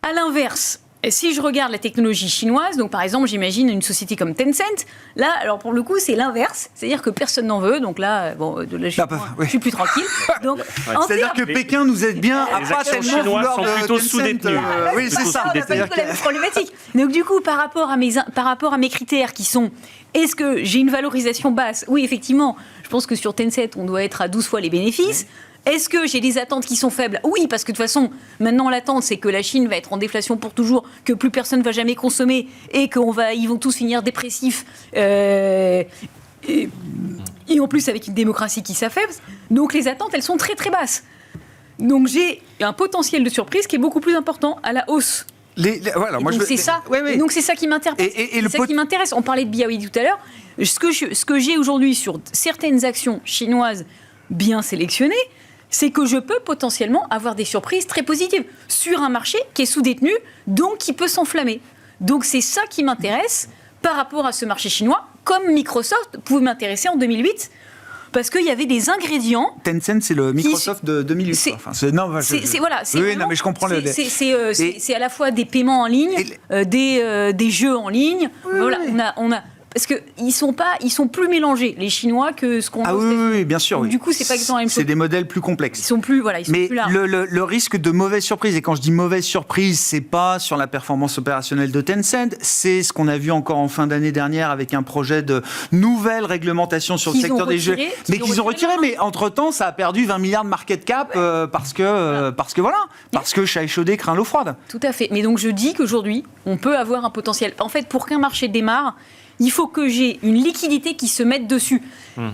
À l'inverse, si je regarde la technologie chinoise, donc par exemple, j'imagine une société comme Tencent, là, alors pour le coup, c'est l'inverse, c'est-à-dire que personne n'en veut, donc là, je suis plus tranquille. Donc, c'est-à-dire que Pékin nous aide bien à pas tellement vouloir sont plutôt sous-détenus. Oui, c'est ça. C'est la même problématique. Donc du coup, par rapport à mes critères qui sont, est-ce que j'ai une valorisation basse ? Oui, effectivement, je pense que sur Tencent, on doit être à 12 fois les bénéfices. Est-ce que j'ai des attentes qui sont faibles ? Oui, parce que de toute façon, maintenant l'attente, c'est que la Chine va être en déflation pour toujours, que plus personne ne va jamais consommer et qu'ils vont tous finir dépressifs. Et en plus, avec une démocratie qui s'affaiblit. Donc les attentes, elles sont très très basses. Donc j'ai un potentiel de surprise qui est beaucoup plus important à la hausse. Donc c'est ça qui m'intéresse. C'est ça qui m'intéresse. On parlait de BYD tout à l'heure. Ce que j'ai aujourd'hui sur certaines actions chinoises bien sélectionnées, c'est que je peux potentiellement avoir des surprises très positives sur un marché qui est sous-détenu, donc qui peut s'enflammer. Donc c'est ça qui m'intéresse par rapport à ce marché chinois, comme Microsoft pouvait m'intéresser en 2008, parce qu'il y avait des ingrédients... Tencent, c'est le Microsoft de 2008. C'est je comprends c'est à la fois des paiements en ligne, des jeux en ligne. Voilà, on a parce qu'ils sont plus mélangés, les Chinois, que ce qu'on a aux États-Unis. Oui, bien sûr. Donc, Oui. du coup, c'est pas exactement la même chose. C'est des modèles plus complexes. Ils sont plus larges. Le risque de mauvaise surprise, et quand je dis mauvaise surprise, c'est pas sur la performance opérationnelle de Tencent, c'est ce qu'on a vu encore en fin d'année dernière avec un projet de nouvelle réglementation sur le secteur des jeux, mais qu'ils ont retiré. Mais entre-temps, ça a perdu 20 milliards de market cap parce que chat échaudé craint l'eau froide. Tout à fait. Mais donc je dis qu'aujourd'hui, on peut avoir un potentiel. En fait, pour qu'un marché démarre, il faut que j'ai une liquidité qui se mette dessus.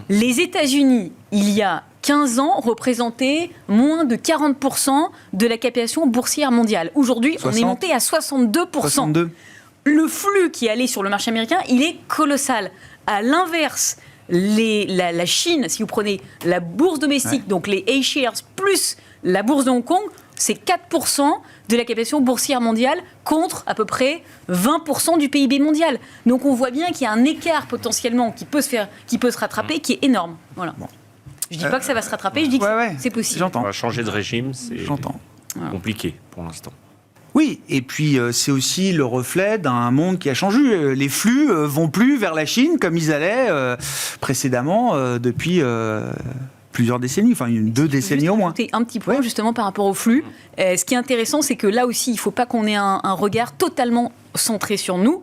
Les États-Unis, il y a 15 ans, représentaient moins de 40% de la capitalisation boursière mondiale. Aujourd'hui, on est monté à 62%. 62. Le flux qui allait sur le marché américain, il est colossal. À l'inverse, la Chine, si vous prenez la bourse domestique, donc les A-shares plus la bourse de Hong Kong, c'est 4% de la capitalisation boursière mondiale contre à peu près 20% du PIB mondial. Donc on voit bien qu'il y a un écart potentiellement qui peut se rattraper, qui est énorme. Voilà. Bon. Je ne dis pas que ça va se rattraper, je dis que c'est possible. J'entends. On va changer de régime, c'est compliqué pour l'instant. Oui, et puis c'est aussi le reflet d'un monde qui a changé. Les flux vont plus vers la Chine comme ils allaient précédemment depuis plusieurs décennies, enfin 2 décennies au moins. Un petit point justement par rapport au flux. Ce qui est intéressant, c'est que là aussi, il ne faut pas qu'on ait un regard totalement centré sur nous.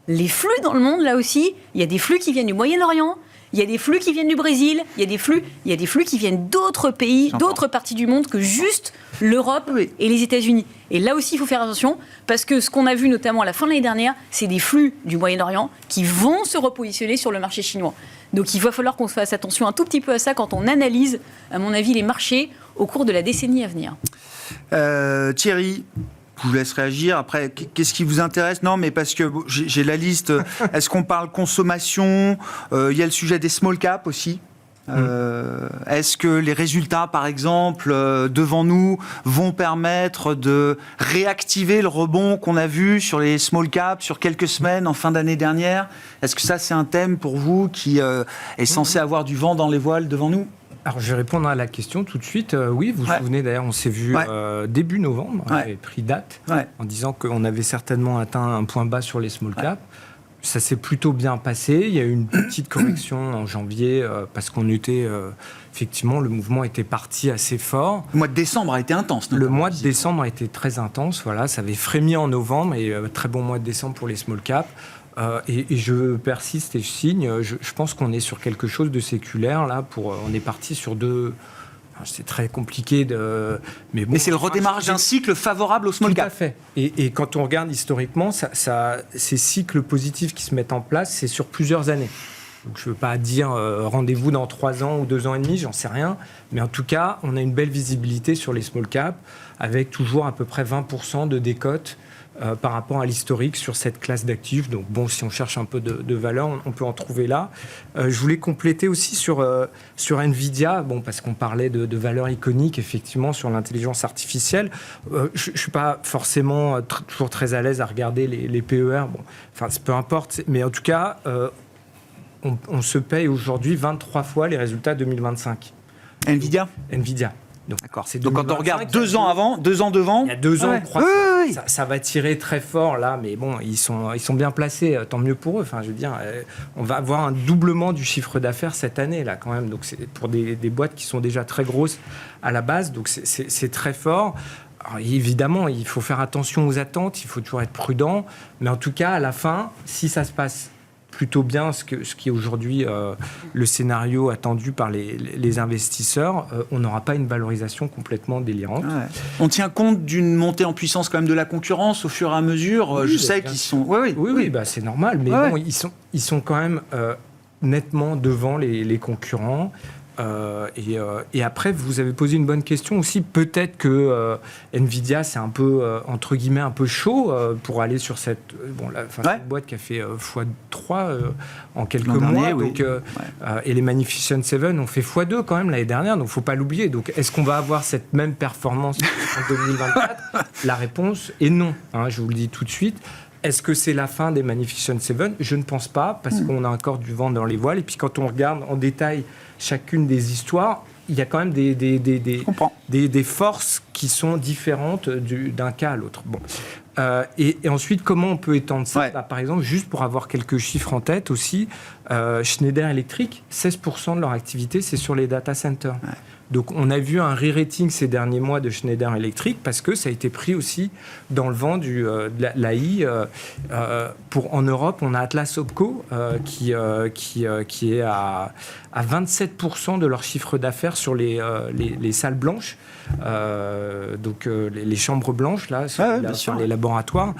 Les flux dans le monde, là aussi, il y a des flux qui viennent du Moyen-Orient, il y a des flux qui viennent du Brésil, il y a des flux qui viennent d'autres pays, d'autres parties du monde que juste l'Europe et les États-Unis. Et là aussi, il faut faire attention, parce que ce qu'on a vu notamment à la fin de l'année dernière, c'est des flux du Moyen-Orient qui vont se repositionner sur le marché chinois. Donc il va falloir qu'on fasse attention un tout petit peu à ça quand on analyse, à mon avis, les marchés au cours de la décennie à venir. Thierry, je vous laisse réagir. Après, qu'est-ce qui vous intéresse ? Non, mais parce que j'ai la liste. Est-ce qu'on parle consommation ? Il y a le sujet des small caps aussi. Est-ce que les résultats, par exemple, devant nous, vont permettre de réactiver le rebond qu'on a vu sur les small caps sur quelques semaines en fin d'année dernière ? Est-ce que ça, c'est un thème pour vous qui est censé avoir du vent dans les voiles devant nous ? Alors, je vais répondre à la question tout de suite. Oui, vous vous souvenez d'ailleurs, on s'est vu début novembre, on avait pris date en disant qu'on avait certainement atteint un point bas sur les small caps. Ça s'est plutôt bien passé. Il y a eu une petite correction en janvier parce qu'on était... effectivement, le mouvement était parti assez fort. Le mois de décembre a été intense. Le mois de décembre a été très intense. Voilà, ça avait frémi en novembre et très bon mois de décembre pour les small caps. Et je persiste et je signe. Je pense qu'on est sur quelque chose de séculaire là. On est parti sur 2. C'est très compliqué mais bon. Mais c'est le redémarrage d'un cycle favorable au small cap. Tout à fait. Et quand on regarde historiquement, ces cycles positifs qui se mettent en place, c'est sur plusieurs années. Donc je ne veux pas dire rendez-vous dans 3 ans ou 2 ans et demi, j'en sais rien. Mais en tout cas, on a une belle visibilité sur les small caps, avec toujours à peu près 20% de décote par rapport à l'historique sur cette classe d'actifs. Donc bon, si on cherche un peu de valeur, on peut en trouver là. Je voulais compléter aussi sur Nvidia, parce qu'on parlait de valeurs iconiques, effectivement, sur l'intelligence artificielle. Je ne suis pas forcément toujours très à l'aise à regarder les PER. Peu importe. Mais en tout cas, on se paye aujourd'hui 23 fois les résultats 2025. Nvidia. D'accord. Donc quand on regarde 2 ans avant, 2 ans devant... Il y a 2 ans de croissance. Ça va tirer très fort là, mais bon, ils sont bien placés, tant mieux pour eux. Enfin, je veux dire, on va avoir un doublement du chiffre d'affaires cette année là quand même. Donc c'est pour des boîtes qui sont déjà très grosses à la base, donc c'est très fort. Alors, évidemment, il faut faire attention aux attentes, il faut toujours être prudent, mais en tout cas, à la fin, si ça se passe plutôt bien, ce qui est aujourd'hui le scénario attendu par les investisseurs, on n'aura pas une valorisation complètement délirante. On tient compte d'une montée en puissance quand même de la concurrence au fur et à mesure. Oui, je sais qu'ils sont... Oui, c'est normal, mais bon, ils sont quand même nettement devant les concurrents. Et après, vous avez posé une bonne question aussi. Peut-être que Nvidia, c'est un peu, entre guillemets, un peu chaud pour aller sur cette boîte qui a fait x3 en quelques mois. Et les Magnificent Seven ont fait x2 quand même l'année dernière, donc il ne faut pas l'oublier. Donc, est-ce qu'on va avoir cette même performance en 2024 ? La réponse est non, je vous le dis tout de suite. Est-ce que c'est la fin des Magnificent Seven ? Je ne pense pas, parce qu'on a encore du vent dans les voiles. Et puis quand on regarde en détail chacune des histoires, il y a quand même des forces qui sont différentes d'un cas à l'autre. Bon. Et ensuite, comment on peut étendre ça? Ouais. Par exemple, juste pour avoir quelques chiffres en tête aussi, Schneider Electric, 16% de leur activité, c'est sur les data centers. Ouais. Donc, on a vu un re-rating ces derniers mois de Schneider Electric parce que ça a été pris aussi dans le vent de l'AI. En Europe, on a Atlas Copco qui est à 27% de leur chiffre d'affaires sur les salles blanches. Les chambres blanches, là, sur les laboratoires.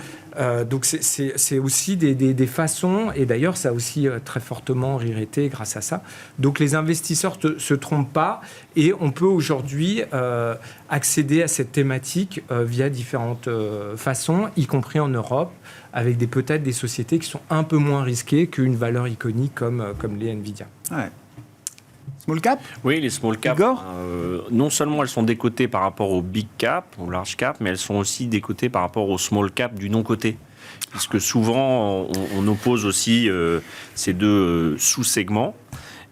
Donc, c'est aussi des façons, et d'ailleurs, ça a aussi très fortement ririté grâce à ça. Donc, les investisseurs ne se trompent pas, et on peut aujourd'hui accéder à cette thématique via différentes façons, y compris en Europe, avec peut-être des sociétés qui sont un peu moins risquées qu'une valeur iconique comme les Nvidia. Ouais. Small cap? Oui, les small cap, non seulement elles sont décotées par rapport aux big cap, aux large cap, mais elles sont aussi décotées par rapport aux small cap du non-coté. Puisque souvent, on oppose aussi ces deux sous-segments.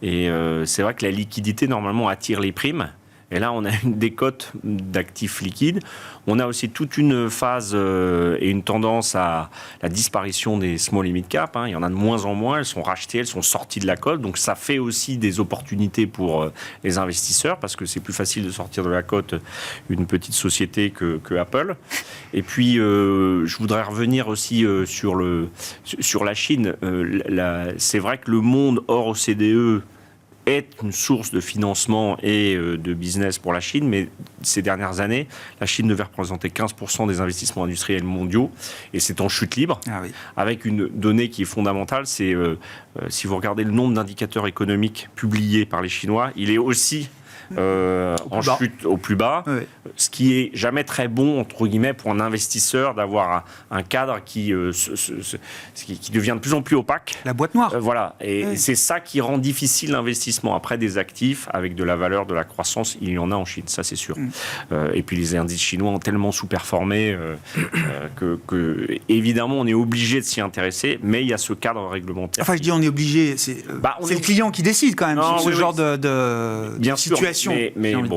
Et c'est vrai que la liquidité, normalement, attire les primes. Et là, on a une décote d'actifs liquides. On a aussi toute une phase et une tendance à la disparition des small et mid cap. Il y en a de moins en moins. Elles sont rachetées, elles sont sorties de la cote. Donc, ça fait aussi des opportunités pour les investisseurs parce que c'est plus facile de sortir de la cote une petite société que Apple. Et puis, je voudrais revenir aussi sur la Chine. C'est vrai que le monde hors OCDE est une source de financement et de business pour la Chine, mais ces dernières années, la Chine devait représenter 15% des investissements industriels mondiaux, et c'est en chute libre, avec une donnée qui est fondamentale, c'est si vous regardez le nombre d'indicateurs économiques publiés par les Chinois, il est aussi chute au plus bas, ce qui est jamais très bon entre guillemets pour un investisseur d'avoir un cadre qui devient de plus en plus opaque. La boîte noire. Voilà, et c'est ça qui rend difficile l'investissement. Après, des actifs avec de la valeur, de la croissance, il y en a en Chine, ça c'est sûr. Et puis les indices chinois ont tellement sous-performé que évidemment on est obligé de s'y intéresser, mais il y a ce cadre réglementaire. Enfin, je dis on est obligé, c'est le client qui décide quand même sur ce genre de situation. Mais bon,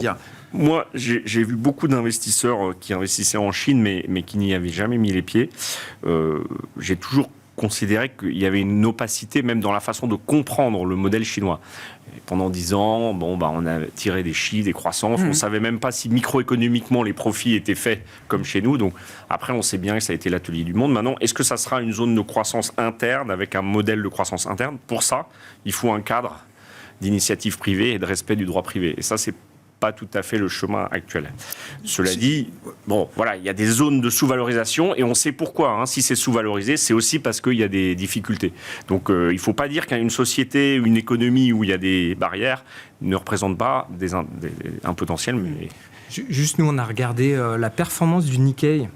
moi, j'ai vu beaucoup d'investisseurs qui investissaient en Chine, mais qui n'y avaient jamais mis les pieds. J'ai toujours considéré qu'il y avait une opacité, même dans la façon de comprendre le modèle chinois. Et pendant 10 ans, on a tiré des chiffres, des croissances. On ne savait même pas si microéconomiquement les profits étaient faits comme chez nous. Donc après, on sait bien que ça a été l'atelier du monde. Maintenant, est-ce que ça sera une zone de croissance interne avec un modèle de croissance interne? Pour ça, il faut un cadre d'initiative privée et de respect du droit privé. Et ça, c'est pas tout à fait le chemin actuel. Cela dit, il y a des zones de sous-valorisation et on sait pourquoi. Si c'est sous-valorisé, c'est aussi parce qu'il y a des difficultés. Donc, il ne faut pas dire qu'une société, une économie où il y a des barrières ne représente pas un potentiel. Mais... Juste, nous, on a regardé la performance du Nikkei.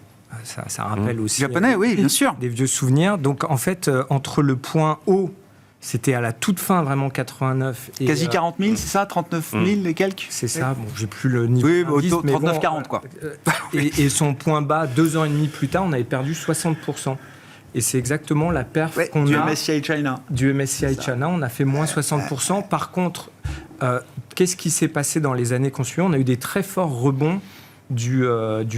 Ça rappelle aussi japonais, oui, bien sûr. Des vieux souvenirs. Donc, en fait, entre le point haut, c'était à la toute fin, vraiment, 89. Et, quasi 40 000, c'est ça? 39 000 et quelques? C'est ça. Bon, j'ai plus le niveau. Oui, d'indice, 39-40, quoi. Et son point bas, 2 ans et demi plus tard, on avait perdu 60%. Et c'est exactement la perf qu'on du a... MSCI China. Du MSCI China, on a fait moins 60%. Par contre, qu'est-ce qui s'est passé dans les années qu'on suit? On a eu des très forts rebonds du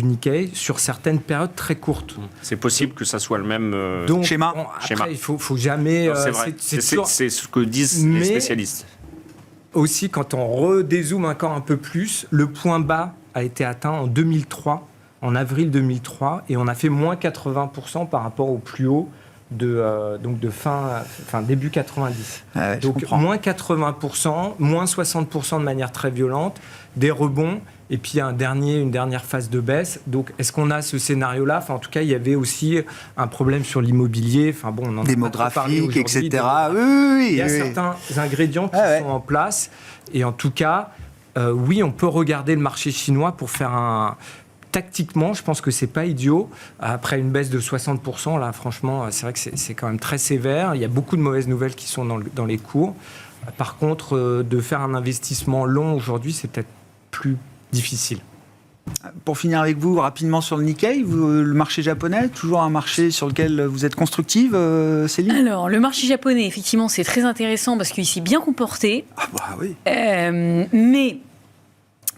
Nikkei sur certaines périodes très courtes. C'est possible que ça soit le même schéma. Après, il faut jamais... c'est vrai. C'est ce que disent les spécialistes. Aussi, quand on redézoome encore un peu plus, le point bas a été atteint en 2003, en avril 2003, et on a fait moins 80% par rapport au plus haut de début 90. Donc moins 80%, moins 60% de manière très violente, des rebonds, et puis une dernière phase de baisse. Donc est-ce qu'on a ce scénario-là? En tout cas, il y avait aussi un problème sur l'immobilier, on en démographique, etc. Il y a certains ingrédients qui sont en place, et en tout cas, oui, on peut regarder le marché chinois pour faire tactiquement, je pense que c'est pas idiot. Après une baisse de 60%, là, franchement, c'est vrai que c'est quand même très sévère. Il y a beaucoup de mauvaises nouvelles qui sont dans les cours. Par contre, de faire un investissement long aujourd'hui, c'est peut-être plus difficile. Pour finir avec vous, rapidement sur le Nikkei, le marché japonais, toujours un marché sur lequel vous êtes constructive, Céline? Alors, le marché japonais, effectivement, c'est très intéressant parce qu'il s'est bien comporté. Ah bah oui. Mais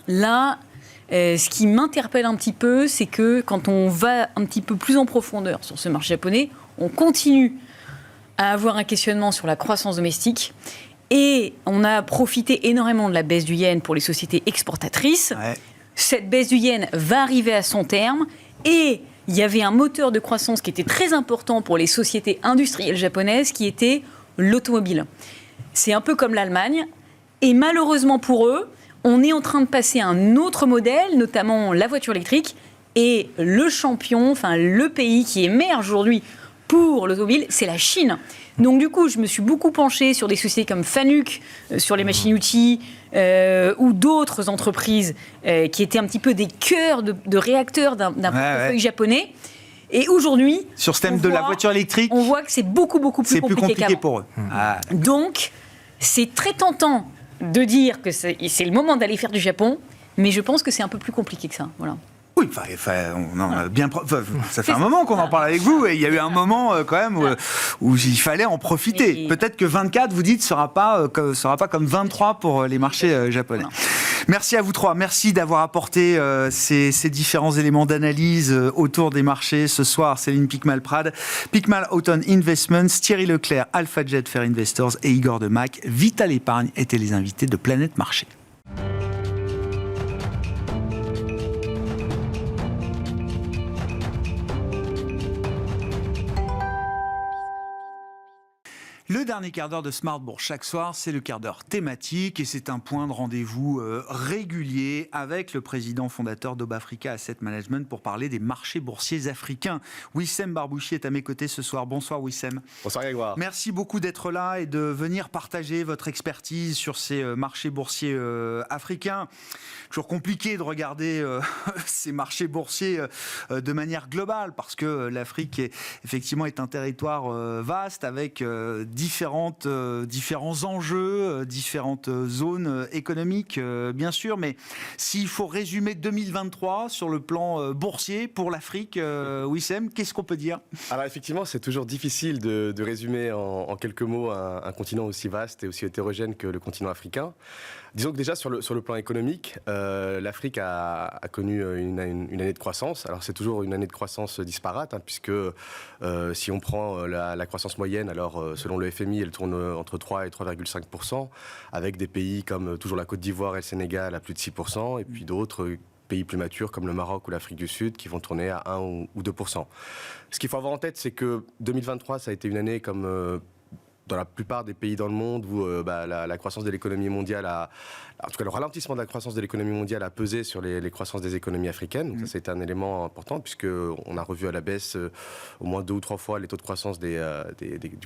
là... Ce qui m'interpelle un petit peu, c'est que quand on va un petit peu plus en profondeur sur ce marché japonais, on continue à avoir un questionnement sur la croissance domestique. Et on a profité énormément de la baisse du yen pour les sociétés exportatrices. Ouais. Cette baisse du yen va arriver à son terme. Et il y avait un moteur de croissance qui était très important pour les sociétés industrielles japonaises, qui était l'automobile. C'est un peu comme l'Allemagne. Et malheureusement pour eux, on est en train de passer à un autre modèle, notamment la voiture électrique. Et le champion, enfin le pays qui émerge aujourd'hui pour l'automobile, c'est la Chine. Donc du coup, je me suis beaucoup penchée sur des sociétés comme Fanuc, sur les machines-outils, ou d'autres entreprises qui étaient un petit peu des cœurs de réacteurs d'un portefeuille japonais. Et aujourd'hui, sur ce thème de la voiture électrique, on voit que c'est beaucoup plus compliqué pour eux. Donc, c'est très tentant de dire que c'est le moment d'aller faire du Japon, mais je pense que c'est un peu plus compliqué que ça. Voilà. Oui, on en a bien. Ça fait un moment qu'on en parle avec vous, et il y a eu un moment quand même où il fallait en profiter. Peut-être que 24, vous dites, sera pas comme 23 pour les marchés japonais. Voilà. Merci à vous trois. Merci d'avoir apporté ces différents éléments d'analyse autour des marchés ce soir. Céline Picmal-Prade, Picmal Houghton Investments, Thierry Leclerc, AlphaJet Fair Investors et Igor Demac, Vital Épargne étaient les invités de Planète Marché. Le dernier quart d'heure de Smart Bourse chaque soir, c'est le quart d'heure thématique et c'est un point de rendez-vous régulier avec le président fondateur d'Obafrica Asset Management pour parler des marchés boursiers africains. Wissem Barbouchi est à mes côtés ce soir. Bonsoir Wissem. Bonsoir Grégoire. Merci beaucoup d'être là et de venir partager votre expertise sur ces marchés boursiers africains. Toujours compliqué de regarder ces marchés boursiers de manière globale parce que l'Afrique effectivement est un territoire vaste avec différents enjeux, différentes zones économiques, bien sûr. Mais s'il faut résumer 2023 sur le plan boursier pour l'Afrique, Wissem, qu'est-ce qu'on peut dire ? Alors effectivement, c'est toujours difficile de résumer en quelques mots un continent aussi vaste et aussi hétérogène que le continent africain. Disons que déjà sur le plan économique, l'Afrique a connu une année de croissance. Alors c'est toujours une année de croissance disparate, puisque si on prend la croissance moyenne, alors selon le FMI, elle tourne entre 3 et 3,5%, avec des pays comme toujours la Côte d'Ivoire et le Sénégal à plus de 6%, et puis d'autres pays plus matures comme le Maroc ou l'Afrique du Sud qui vont tourner à 1 ou 2%. Ce qu'il faut avoir en tête, c'est que 2023, ça a été une année comme dans la plupart des pays dans le monde où la croissance de l'économie mondiale en tout cas le ralentissement de la croissance de l'économie mondiale a pesé sur les croissances des économies africaines. Donc ça, c'est un élément important puisqu'on a revu à la baisse au moins 2 ou 3 fois les taux de croissance du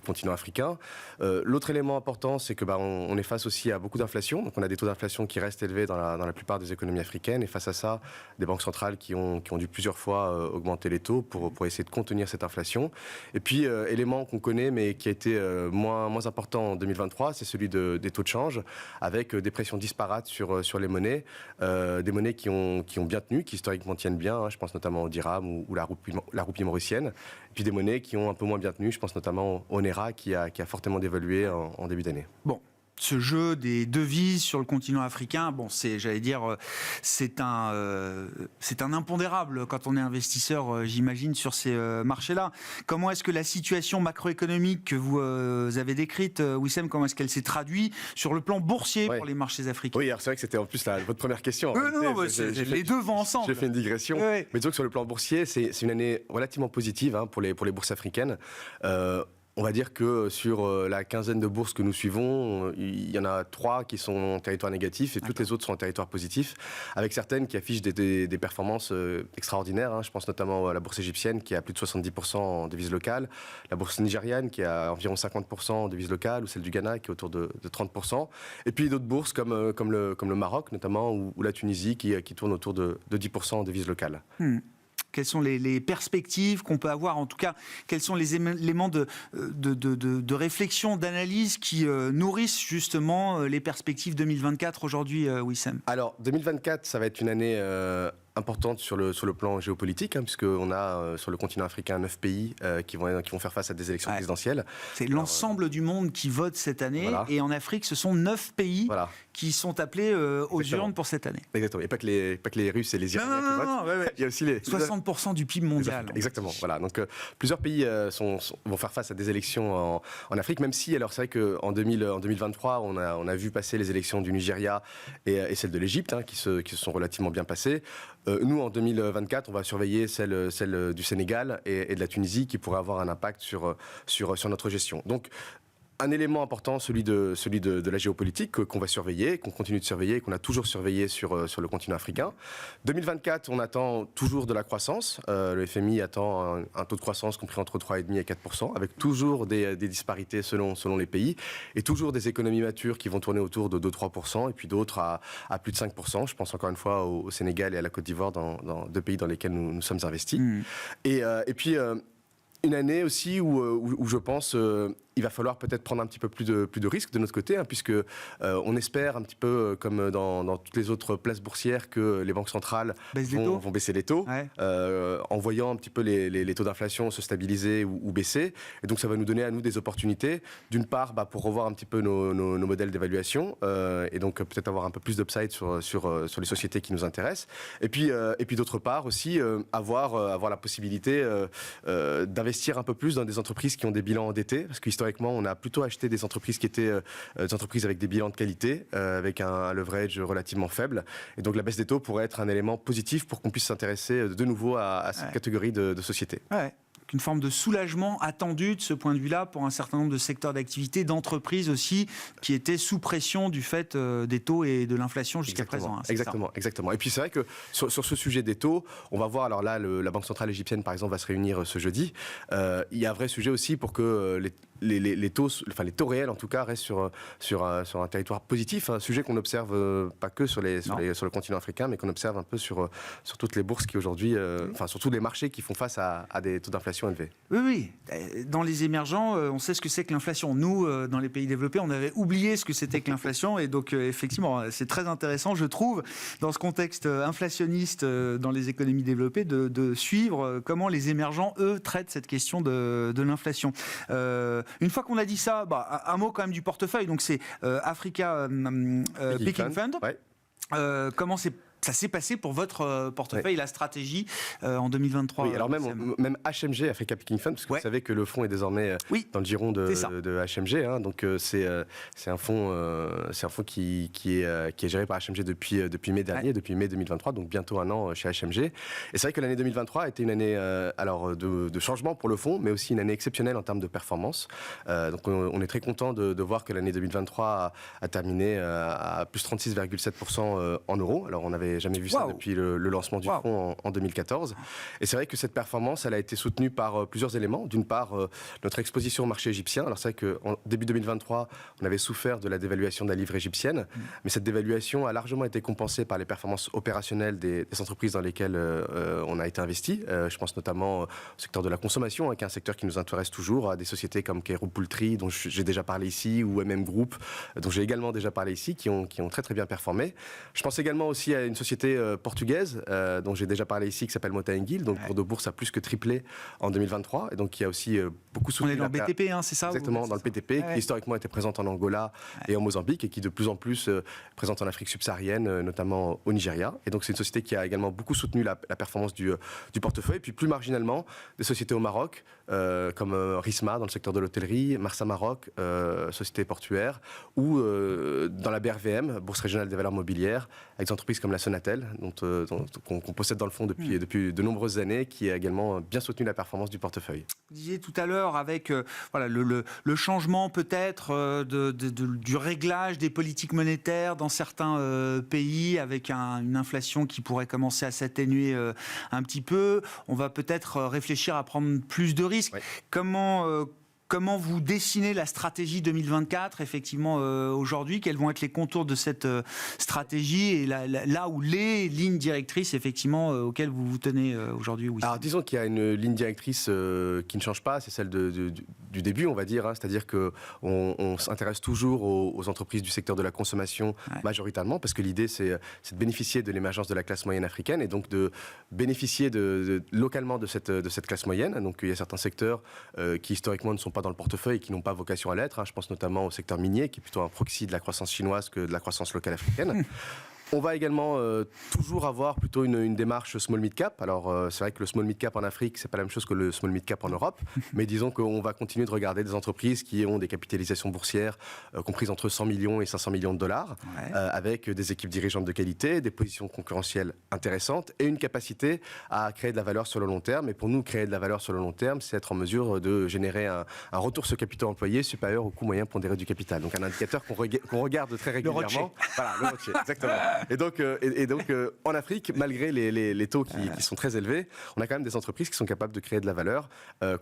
continent africain. L'autre élément important, c'est que on est face aussi à beaucoup d'inflation. Donc on a des taux d'inflation qui restent élevés dans la plupart des économies africaines. Et face à ça, des banques centrales qui ont dû plusieurs fois augmenter les taux pour essayer de contenir cette inflation. Et puis, élément qu'on connaît mais qui a été moins important en 2023, c'est celui des taux de change, avec des pressions disparates sur les monnaies, des monnaies qui ont bien tenu, qui historiquement tiennent bien, je pense notamment au dirham ou la roupie mauricienne, et puis des monnaies qui ont un peu moins bien tenu, je pense notamment au Naira qui a fortement dévalué en début d'année. Bon. Ce jeu des devises sur le continent africain, c'est un impondérable quand on est investisseur, j'imagine, sur ces marchés-là. Comment est-ce que la situation macroéconomique que vous avez décrite, Wissem, comment est-ce qu'elle s'est traduite sur le plan boursier pour les marchés africains ? Oui, alors c'est vrai que c'était en plus votre première question. Les deux vont ensemble. J'ai fait une digression. Mais disons que sur le plan boursier, c'est une année relativement positive pour les bourses africaines. On va dire que sur la quinzaine de bourses que nous suivons, il y en a 3 qui sont en territoire négatif et toutes les autres sont en territoire positif, avec certaines qui affichent des performances extraordinaires. Je pense notamment à la bourse égyptienne qui a plus de 70% en devises locales, la bourse nigériane qui a environ 50% en devises locales, ou celle du Ghana qui est autour de 30%. Et puis d'autres bourses comme le Maroc notamment, ou la Tunisie qui tourne autour de 10% en devises locales. Quelles sont les perspectives qu'on peut avoir, en tout cas, quels sont les éléments de réflexion, d'analyse qui nourrissent justement les perspectives 2024 aujourd'hui, Wissem ? Alors, 2024, ça va être une année importante sur le plan géopolitique, hein, puisqu'on a sur le continent africain 9 pays qui vont faire face à des élections présidentielles. C'est l'ensemble du monde qui vote cette année, voilà. Et en Afrique, ce sont 9 pays qui sont appelés aux urnes pour cette année. Exactement. Et pas que les Russes et les Iraniens qui votent. Il y a aussi les 60% du PIB mondial. Exactement. Voilà. Donc plusieurs pays vont faire face à des élections en Afrique, même si, alors c'est vrai qu'en 2023, on a vu passer les élections du Nigeria et celles de l'Égypte, hein, qui se sont relativement bien passées. Nous, en 2024, on va surveiller celle du Sénégal et de la Tunisie, qui pourraient avoir un impact sur notre gestion. Donc, un élément important, celui de la géopolitique, qu'on va surveiller, qu'on continue de surveiller, qu'on a toujours surveillé sur le continent africain. 2024, on attend toujours de la croissance. Le FMI attend un taux de croissance compris entre 3,5 et 4%, avec toujours des disparités selon les pays, et toujours des économies matures qui vont tourner autour de 2-3%, et puis d'autres à plus de 5%. Je pense encore une fois au Sénégal et à la Côte d'Ivoire, dans deux pays dans lesquels nous sommes investis. Et puis, une année aussi où je pense il va falloir peut-être prendre un petit peu plus de risques de notre côté, hein, puisque on espère un petit peu comme dans toutes les autres places boursières que les banques centrales vont baisser les taux, en voyant un petit peu les taux d'inflation se stabiliser ou baisser. Et donc ça va nous donner à nous des opportunités, d'une part pour revoir un petit peu nos modèles d'évaluation, et donc peut-être avoir un peu plus d'upside sur les sociétés qui nous intéressent. Et puis d'autre part aussi avoir la possibilité d'investir un peu plus dans des entreprises qui ont des bilans endettés, parce que historiquement, on a plutôt acheté des entreprises qui étaient des entreprises avec des bilans de qualité, avec un leverage relativement faible. Et donc la baisse des taux pourrait être un élément positif pour qu'on puisse s'intéresser de nouveau à cette catégorie de sociétés. Ouais. Une forme de soulagement attendu de ce point de vue-là pour un certain nombre de secteurs d'activité, d'entreprises aussi, qui étaient sous pression du fait des taux et de l'inflation jusqu'à présent. Hein, exactement. Et puis c'est vrai que sur ce sujet des taux, on va voir, alors là, la Banque centrale égyptienne, par exemple, va se réunir ce jeudi. Il y a un vrai sujet aussi pour que les taux réels, en tout cas, restent sur un territoire positif. Un sujet qu'on observe pas que sur le continent africain, mais qu'on observe un peu sur toutes les bourses qui aujourd'hui, sur tous les marchés qui font face à des taux d'inflation élevés. Oui. Dans les émergents, on sait ce que c'est que l'inflation. Nous, dans les pays développés, on avait oublié ce que c'était que l'inflation. Et donc, effectivement, c'est très intéressant, je trouve, dans ce contexte inflationniste dans les économies développées, de suivre comment les émergents, eux, traitent cette question de l'inflation. Une fois qu'on a dit ça, un mot quand même du portefeuille. Donc, c'est Africa Picking Fund. Ouais. Comment ça s'est passé pour votre portefeuille, la stratégie en 2023? Oui, alors même HMG, Africa Picking Fund, parce que vous savez que le fonds est désormais dans le giron de HMG. Hein, donc c'est un fonds qui est géré par HMG depuis mai dernier, depuis mai 2023, donc bientôt un an chez HMG. Et c'est vrai que l'année 2023 a été une année de changement pour le fonds, mais aussi une année exceptionnelle en termes de performance. Donc on est très content de voir que l'année 2023 a terminé à plus 36,7% en euros. Alors on avait jamais vu ça depuis le lancement du fonds en 2014. Et c'est vrai que cette performance, elle a été soutenue par plusieurs éléments. D'une part, notre exposition au marché égyptien. Alors c'est vrai qu'en début 2023, on avait souffert de la dévaluation de la livre égyptienne, mais cette dévaluation a largement été compensée par les performances opérationnelles des entreprises dans lesquelles on a été investi. Je pense notamment au secteur de la consommation, qui est un secteur qui nous intéresse toujours, à des sociétés comme Cairo Poultry, dont j'ai déjà parlé ici, ou MM Group, dont j'ai également déjà parlé ici, qui ont très très bien performé. Je pense également aussi à une société portugaise dont j'ai déjà parlé ici, qui s'appelle Mota-Engil, donc le cours de bourse a plus que triplé en 2023, et donc qui a aussi beaucoup soutenu. On est dans le BTP, c'est ça? Exactement, dans le BTP, qui historiquement était présente en Angola et en Mozambique, et qui de plus en plus présente en Afrique subsaharienne, notamment au Nigeria. Et donc c'est une société qui a également beaucoup soutenu la performance du portefeuille. Et puis plus marginalement, des sociétés au Maroc, comme Risma dans le secteur de l'hôtellerie, Marsa Maroc, société portuaire, ou dans la BRVM, Bourse régionale des valeurs mobilières, avec des entreprises comme la Sonatel, qu'on possède dans le fonds depuis de nombreuses années, qui a également bien soutenu la performance du portefeuille. Vous disiez tout à l'heure, avec le changement peut-être du réglage des politiques monétaires dans certains pays, avec une inflation qui pourrait commencer à s'atténuer un petit peu, on va peut-être réfléchir à prendre plus de risques. Ouais. Comment vous dessinez la stratégie 2024, effectivement, aujourd'hui? Quels vont être les contours de cette stratégie et là où les lignes directrices, effectivement, auxquelles vous vous tenez aujourd'hui? Alors, disons qu'il y a une ligne directrice qui ne change pas, c'est celle du du début, on va dire, hein, c'est-à-dire qu'on s'intéresse toujours aux entreprises du secteur de la consommation majoritairement, parce que l'idée c'est de bénéficier de l'émergence de la classe moyenne africaine et donc de bénéficier localement de cette classe moyenne. Donc il y a certains secteurs qui historiquement ne sont pas dans le portefeuille et qui n'ont pas vocation à l'être, hein. Je pense notamment au secteur minier, qui est plutôt un proxy de la croissance chinoise que de la croissance locale africaine. On va également toujours avoir plutôt une démarche small mid cap. Alors c'est vrai que le small mid cap en Afrique, c'est pas la même chose que le small mid cap en Europe, mais disons qu'on va continuer de regarder des entreprises qui ont des capitalisations boursières comprises entre 100 millions et 500 millions de dollars, avec des équipes dirigeantes de qualité, des positions concurrentielles intéressantes et une capacité à créer de la valeur sur le long terme. Et pour nous, créer de la valeur sur le long terme, c'est être en mesure de générer un retour sur capital employé supérieur au coût moyen pondéré du capital. Donc un indicateur qu'on regarde très régulièrement. Voilà, le ROCE, exactement. Et donc, en Afrique, malgré les taux qui sont très élevés, on a quand même des entreprises qui sont capables de créer de la valeur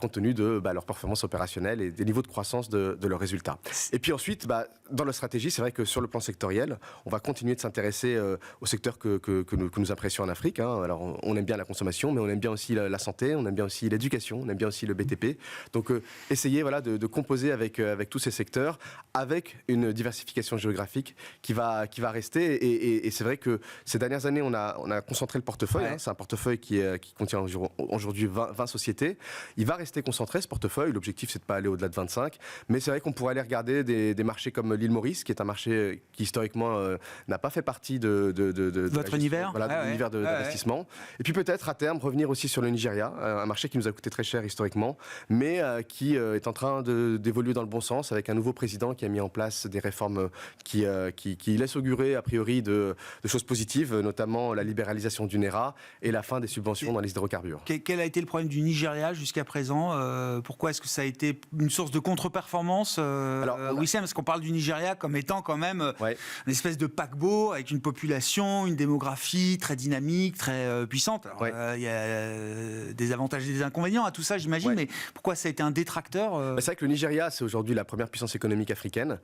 compte tenu de leur performance opérationnelle et des niveaux de croissance de leurs résultats. Et puis ensuite, dans la stratégie, c'est vrai que sur le plan sectoriel, on va continuer de s'intéresser au secteur que nous apprécions en Afrique, hein. Alors, on aime bien la consommation, mais on aime bien aussi la santé, on aime bien aussi l'éducation, on aime bien aussi le BTP. Donc, essayer de composer avec tous ces secteurs, avec une diversification géographique qui va rester. Et c'est vrai que ces dernières années, on a concentré le portefeuille. Hein. C'est un portefeuille qui contient aujourd'hui 20 sociétés. Il va rester concentré, ce portefeuille. L'objectif, c'est de ne pas aller au-delà de 25. Mais c'est vrai qu'on pourrait aller regarder des marchés comme l'île Maurice, qui est un marché qui, historiquement, n'a pas fait partie de votre univers, de l'univers d'investissement. Et puis peut-être, à terme, revenir aussi sur le Nigeria, un marché qui nous a coûté très cher historiquement, mais qui est en train d'évoluer dans le bon sens, avec un nouveau président qui a mis en place des réformes qui laissent augurer, a priori, de choses positives, notamment la libéralisation du NERA et la fin des subventions dans les hydrocarbures. Quel a été le problème du Nigeria jusqu'à présent ? Pourquoi est-ce que ça a été une source de contre-performance Wissem, parce qu'on parle du Nigeria comme étant quand même une espèce de paquebot avec une population, une démographie très dynamique, très puissante. Alors, il y a des avantages et des inconvénients à tout ça, j'imagine, mais pourquoi ça a été un détracteur C'est vrai que le Nigeria, c'est aujourd'hui la première puissance économique africaine,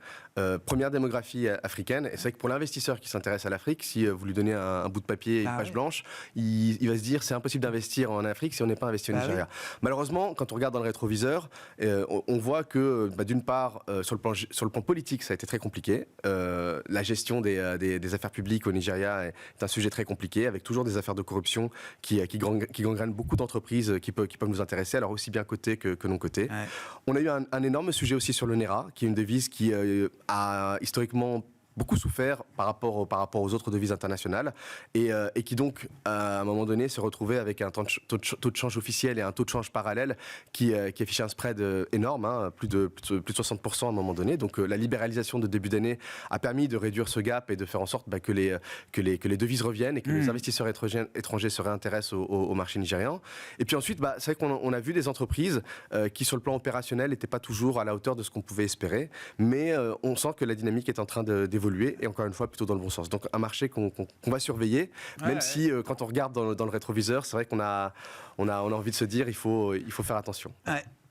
première démographie africaine, et c'est vrai que pour l'investisseur qui s'intéresse à l'Afrique, si vous lui donnez un bout de papier et une page blanche, il va se dire c'est impossible d'investir en Afrique si on n'est pas investi au Nigeria. Malheureusement, quand on regarde dans le rétroviseur, on voit que d'une part, sur le plan politique, ça a été très compliqué. La gestion des affaires publiques au Nigeria est un sujet très compliqué, avec toujours des affaires de corruption qui gangrènent beaucoup d'entreprises qui peuvent nous intéresser, alors aussi bien côté que non côté. On a eu un énorme sujet aussi sur le NERA, qui est une devise qui a historiquement beaucoup souffert par rapport aux autres devises internationales et qui donc à un moment donné se retrouvait avec un taux de change officiel et un taux de change parallèle qui affichait un spread énorme, hein, plus de 60% à un moment donné. Donc la libéralisation de début d'année a permis de réduire ce gap et de faire en sorte que les devises reviennent et que les investisseurs étrangers se réintéressent au marché nigérian. Et puis ensuite, c'est vrai qu'on a vu des entreprises qui sur le plan opérationnel n'étaient pas toujours à la hauteur de ce qu'on pouvait espérer, mais on sent que la dynamique est en train d'évoluer et encore une fois plutôt dans le bon sens. Donc un marché qu'on va surveiller, même si quand on regarde dans le rétroviseur, c'est vrai qu'on a envie de se dire il faut faire attention.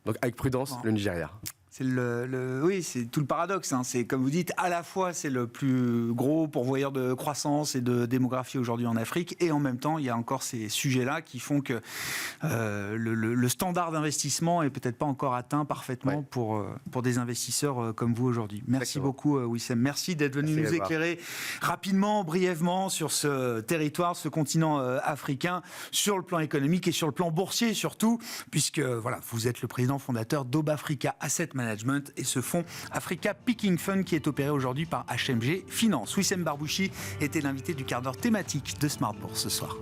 Donc avec prudence, le Nigeria. C'est oui, c'est tout le paradoxe. Hein. C'est comme vous dites, à la fois c'est le plus gros pourvoyeur de croissance et de démographie aujourd'hui en Afrique, et en même temps il y a encore ces sujets-là qui font que le standard d'investissement est peut-être pas encore atteint parfaitement pour des investisseurs comme vous aujourd'hui. Merci beaucoup Wissem. Merci d'être venu nous éclairer rapidement, brièvement sur ce territoire, ce continent africain, sur le plan économique et sur le plan boursier surtout, puisque vous êtes le président fondateur d'Obafrica Asset Management et ce fonds Africa Picking Fund qui est opéré aujourd'hui par HMG Finance. Wissem Barbouchi était l'invité du quart d'heure thématique de Smart Bourse ce soir.